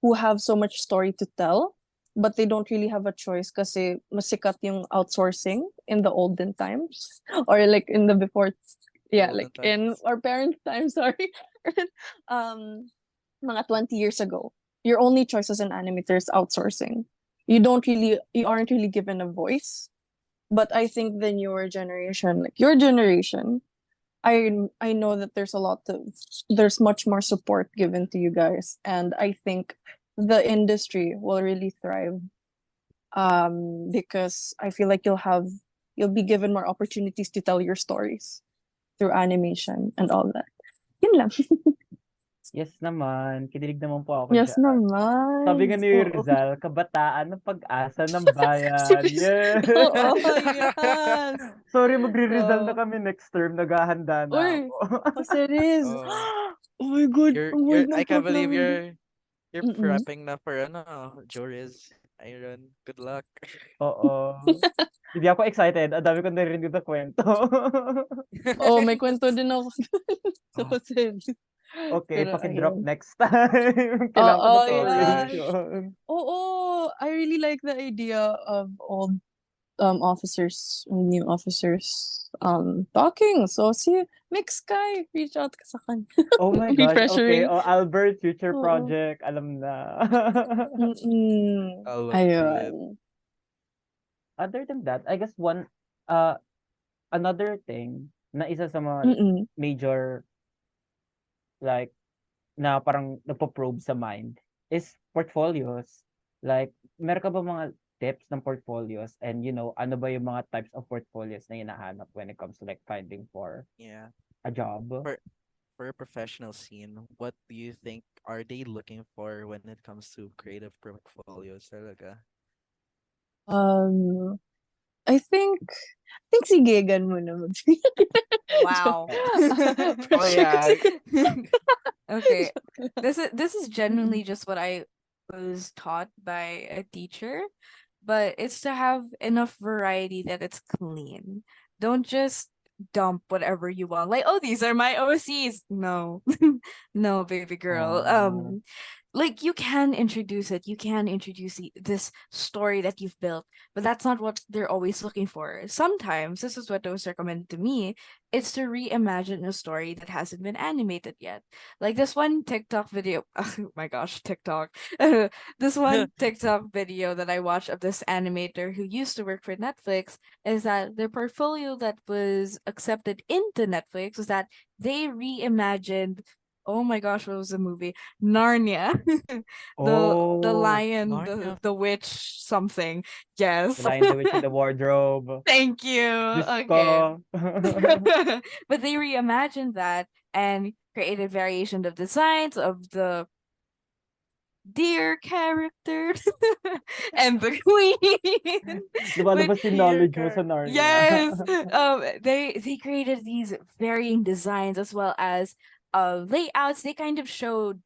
who have so much story to tell but they don't really have a choice kasi masikat yung outsourcing in the olden times or like in the before The yeah olden like in times. our parents time sorry um mga 20 years ago your only choice as an animator is outsourcing you aren't really given a voice but I think the newer generation like your generation I know that there's much more support given to you guys and I think the industry will really thrive because I feel like you'll be given more opportunities to tell your stories through animation and all that. Yun lang. Yes naman, kinilig naman po ako Yes diyan. Sabi naman. nga ni Oo. Rizal, kabataan ng pag-asa ng bayan. Serious. Yeah. Oo, yes. Sorry, magre-Rizal na So, kami next term. Naghahanda na uy, ako. serious. Oh, Oh my God, ang you're wild I ng can't plot believe namin dun. you're Mm-mm. prepping na for juries. Iron. Good luck. Oo. Hindi ako excited. Ang dami ko narinig na kwento. Oh, may kwento din ako. So, Oh, serious. Okay, Pero paki-drop ayun. next time. Kailangan ko Oo, ng yeah. correlation. Oo, I really like the idea of old officers, new officers talking. So see, Mix Sky, reach out ka sa kanya. Oh my Be gosh, okay. pressuring. Oh, Albert, future Oo. project, alam na. Mm-mm. I love it. Ayun. Other than that, I guess another thing na isa sa mga Mm-mm. major, like, na parang nagpo-probe sa mind is portfolios. Like, meron ka ba mga tips ng portfolios and ano ba yung mga types of portfolios na hinahanap when it comes to like finding for Yeah. a job? For for a professional scene, what do you think are they looking for when it comes to creative portfolios talaga? Um, I think si Gaegan muna Wow. Oh Pressure yeah. kasi. Okay. This is Mm-mm. genuinely just what I was taught by a teacher, but it's to have enough variety that it's clean. Don't just dump whatever you want. Like, oh, these are my OCs. No. No, baby girl. Oh. Like you can introduce it. You can introduce this story that you've built, but that's not what they're always looking for. Sometimes this is what was recommended to me. It's to reimagine a story that hasn't been animated yet. Like this one TikTok video. Oh my gosh, TikTok. This one TikTok video that I watched of this animator who used to work for Netflix is that their portfolio that was accepted into Netflix was that they reimagined. Oh my gosh, what was the movie? Narnia. The Oh, lion, Narnia. the witch something. The Yes. Lion, the Witch, and the Wardrobe. Thank you. Diyos Okay. ko. But they reimagined that and created variation of designs of the deer character and the queen with Lumalabas yung Dear knowledge mo sa Car. Narnia. yes they created these varying designs as well as layouts. They kind of showed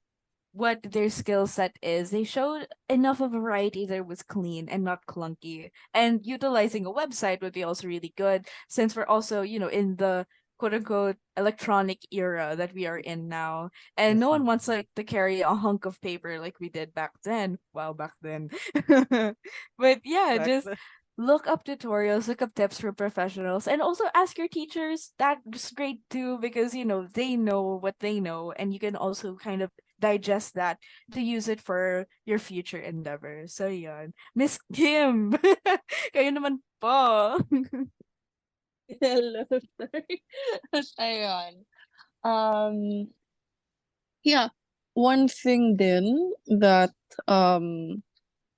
what their skill set is. They showed enough of a variety that it was clean and not clunky. And utilizing a website would be also really good since we're also, in the quote unquote electronic era that we are in now. And Yes, no one ma'am. wants like to carry a hunk of paper like we did back then. Well, back then. But yeah, Back just then. look up tutorials, look up tips for professionals, and also ask your teachers. That's great too because they know what they know, and you can also kind of digest that to use it for your future endeavors. So yun. Miss Kim, kayo naman po. Hello, sorry. Ayun. Um, yeah. One thing then that the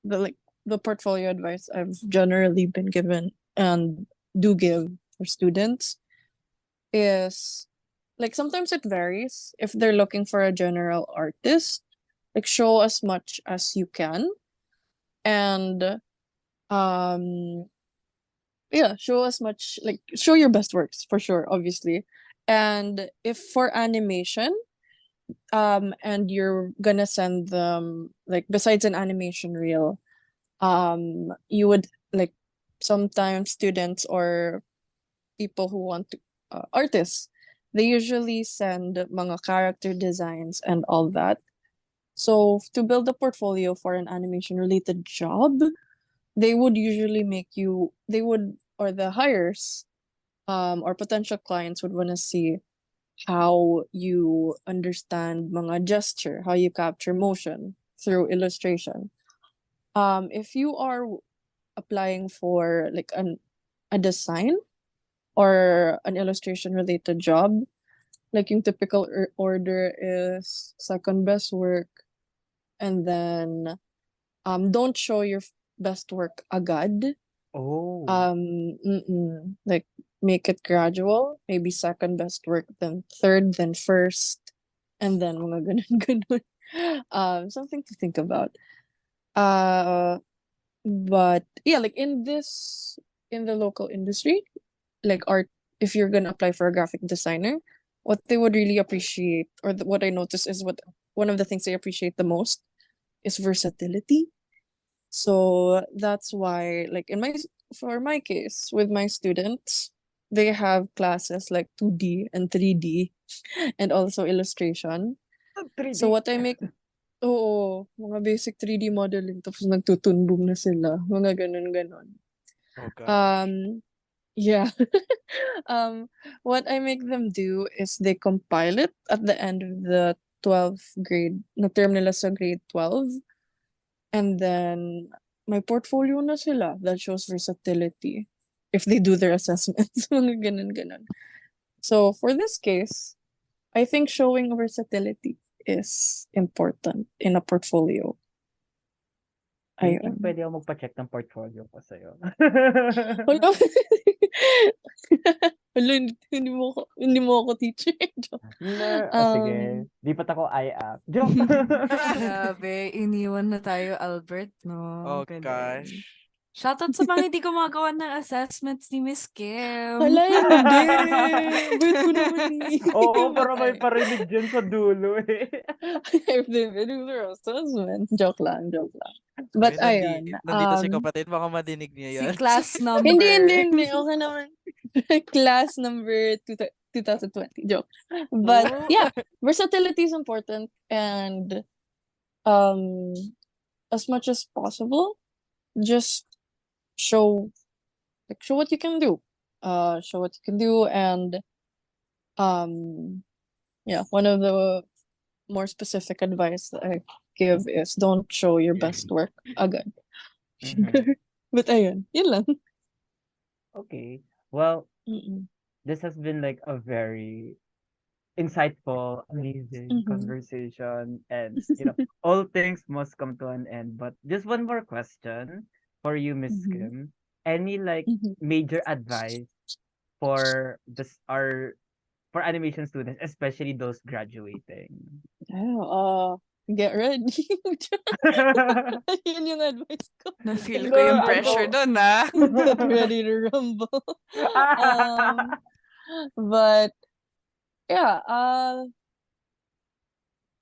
like the portfolio advice I've generally been given and do give for students is like sometimes it varies. If they're looking for a general artist, like show as much as you can and um yeah, show as much, like show your best works for sure, obviously. And if for animation, and you're gonna send them like besides an animation reel, you would like sometimes students or people who want to artists, they usually send mga character designs and all that. So to build a portfolio for an animation related job, they would usually make you they would or the hires or potential clients would want to see how you understand mga gesture, how you capture motion through illustration. If you are applying for like a design or an illustration related job, like yung typical order is second best work, and then don't show your best work agad. Oh. Like make it gradual, maybe second best work, then third, then first, and then mga ganun ganun. Something to think about. But yeah, like in the local industry, like art, if you're gonna apply for a graphic designer, what they would really appreciate, or what I notice is what one of the things they appreciate the most is versatility. So that's why, like for my case with my students, they have classes like 2D and 3D and also illustration. So 3D. what I make, oo, mga basic 3D modeling, tapos nagtutunbong na sila, mga ganun-ganon. Oh gosh. Yeah. What I make them do is they compile it at the end of the 12th grade, na term nila sa grade 12. And then, may portfolio na sila that shows versatility if they do their assessments. Mga ganun-ganon. So, for this case, I think showing versatility is important in a portfolio. Do you think Ayun. pwede ako magpa-check ng portfolio ko sa'yo? Wala. Wala, hindi mo ako teacher. Joke. Sige. Lipat ako IAP. Joke. Grabe, iniwan na tayo, Albert, no? Oh Galing. gosh. Shoutout sa mga hindi gumagawa ng assessments ni Miss Kim. Hala, hindi. Bet ko naman eh. Oo, But para may parinig dyan sa dulo eh. if they do their assessment. Joke lang. But ayun. Nandito si kapatid, baka madinig Si niya yan. class number. Hindi. Okay naman. Class number 2020. Joke. But Oh. yeah, versatility is important, and as much as possible, just show what you can do. And yeah, one of the more specific advice that I give is don't show your best work agad. Mhm. But ayun, yun lang. Okay. Well, Mm-mm. this has been like a very insightful, amazing Mhm. conversation. And, all things must come to an end. But just one more question for you, Miss Mhm. Kim. Any like Mhm. major advice for for animation students, especially those graduating? Get ready. Yun yung advice ko. Na-feel ko No, yung ano? pressure doon, ah. Get ready to rumble. But yeah,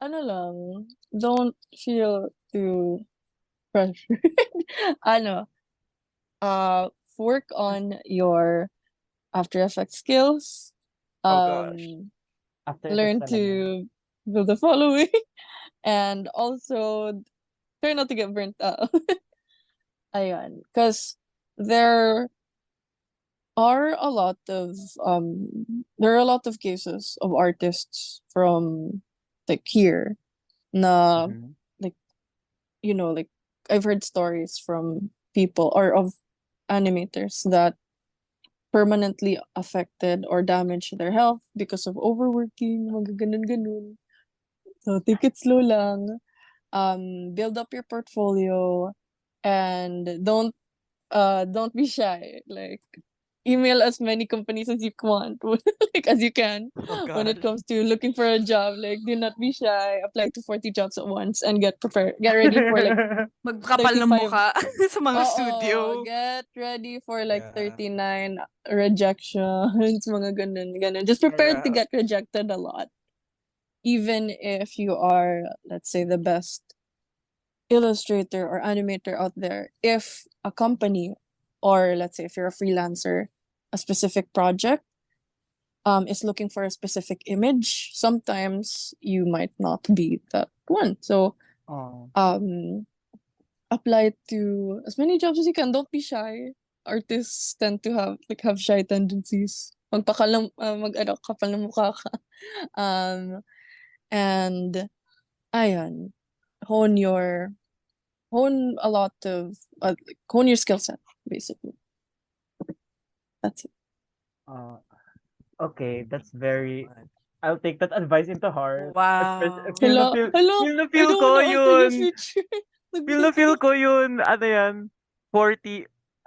ano lang, don't feel too pressured. Ano, work on your After Effects skills. Oh gosh. After Effects Learn talaga. to build a following, and also try not to get burnt out. Ayun, because there are a lot of cases of artists from like here na Mhm. like like I've heard stories from people or of animators that permanently affected or damaged their health because of overworking, mga ganun. So take it slow lang. Build up your portfolio, and don't be shy. Like, email as many companies as you want, like as you can. Oh When it gosh. comes to looking for a job, like, do not be shy. Apply to 40 jobs at once and get prepared. Get ready for like Magkapal ng 35. mukha sa mga studio. Get ready for like Yeah. 39 rejections, mga ganun. Just prepare to Yeah. get rejected a lot. Even if you are, let's say, the best illustrator or animator out there, if a company, or let's say if you're a freelancer, a specific project is looking for a specific image, sometimes you might not be that one. So Oh. apply to as many jobs as you can. Don't be shy. Artists tend to have shy tendencies. Kapal ng mukha ka. And ayun, hone a lot of hone your skill set, basically. That's it. Okay, that's very I'll take that advice into heart. Wow. Feel na Hello, I feel don't ko wanna alter your yun. future. Feel ko yun. Ano yan? 40,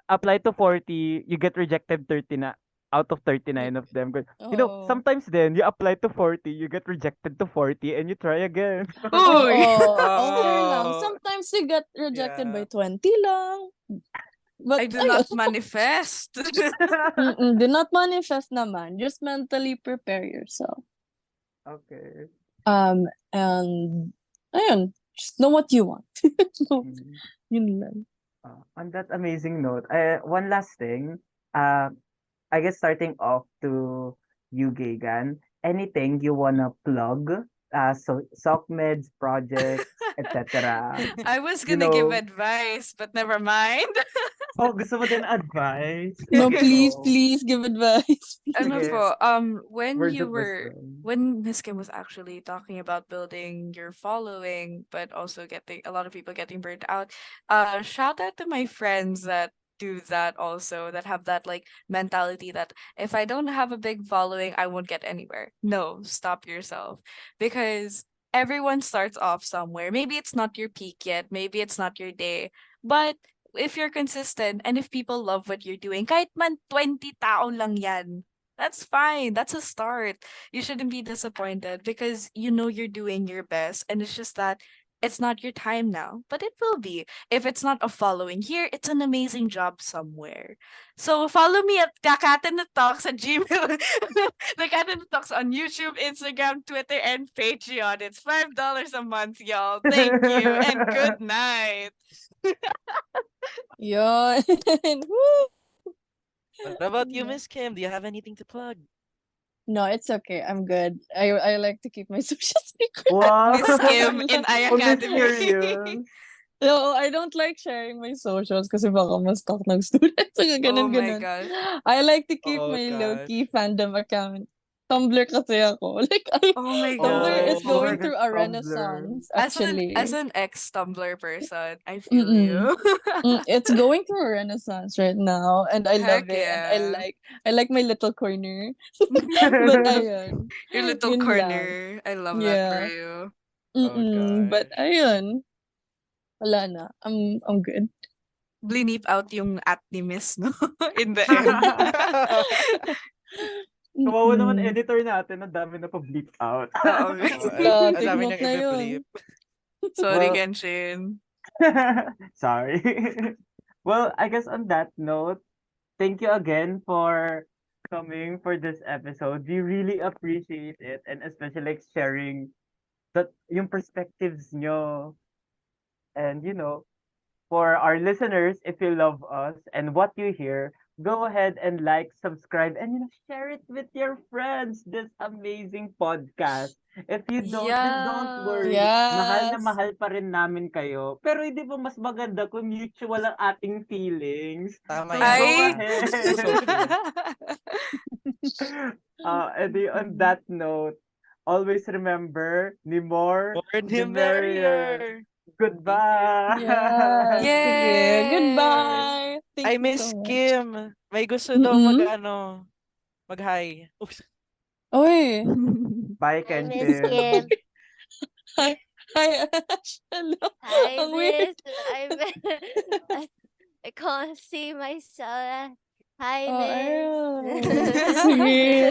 apply to 40, you get rejected 30 na out of 39 of them. Oh. Sometimes then you apply to 40, you get rejected to 40, and you try again. Uy! Okay lang. Oh. Sometimes you get rejected Yeah. by 20 lang. But I do not manifest. do not manifest naman. Just mentally prepare yourself. Okay. And ayun, just know what you want. Mm. Yun lang. On that amazing note, one last thing. I guess starting off to you, Gagan, anything you wanna plug so soc meds, projects, etc. I was You gonna give know, advice, but never mind. oh, gusto mo din advice? No, Sige, please, go. please give advice. Ano Sige, po, when words you of were wisdom. when Miss Kim was actually talking about building your following, but also getting a lot of people getting burnt out, shout out to my friends that do that also, that have that like mentality that if I don't have a big following, I won't get anywhere. No, stop yourself. Because everyone starts off somewhere. Maybe it's not your peak yet, maybe it's not your day, but if you're consistent and if people love what you're doing, kahit man 20 tao lang yan, that's fine. That's a start. You shouldn't be disappointed because you know you're doing your best and it's just that it's not your time now, but it will be. If it's not a following here, it's an amazing job somewhere. So follow me at the Cat and the Talks at Gmail. The Cat and the Talks on YouTube, Instagram, Twitter, and Patreon. It's $5 a month, y'all. Thank you and good night. Yun. Woo! What about you, Yeah. Miss Kim? Do you have anything to plug? No, it's okay. I'm good. I like to keep my social secret. Wow! Miss Kim in I Oh, Academy. mysterious. No, I don't like sharing my socials kasi baka ma-stalk ng students. Saka Oh my ganun-ganun. gosh. I like to keep Oh my gosh. low-key fandom account. Tumblr kasi ako. Oh my Tumblr is gosh. going Oh, through a Tumblr. renaissance, As actually. an ex Tumblr person, I feel Mm-mm. you. It's going through a renaissance right now, and I love Heck it. And yeah. I like my little corner. But ayun, Your little yun lang. corner. I love that for Yeah. you. oh But gosh. ayun, wala na. I'm good. Blinip out yung at ni Miss, no? In the end. Kawawa naman Mm-mm. editor natin, ang dami na pa-bleep out. Oo. Oh, Yeah, ang take dami note niyang na yun. i-bleep. Sorry, Well, Genshin. sorry. Well, I guess on that note, thank you again for coming for this episode. We really appreciate it, and especially like sharing that yung perspectives nyo. And for our listeners, if you love us and what you hear, go ahead and like, subscribe, and share it with your friends. This amazing podcast. If you don't, then don't Yeah. worry. Mahal na Yes. mahal pa rin namin kayo. Pero hindi ba mas maganda kung mutual ang ating feelings? Tama So yan. go Ay. This is so ahead. true. On that note, always remember, ni more, More ni him merrier. merrier. Goodbye. Yes. Sige. Yay! Goodbye. I Thank you miss so much. Kim. May gusto daw Mm-mm. mag-hi. Oops. Oy. Bye, I miss Kenshin. Kim. Hi. Hi, Ash. Hello. I Ang weird. I can't see myself. Hi, Oh, miss. ayun. Sige.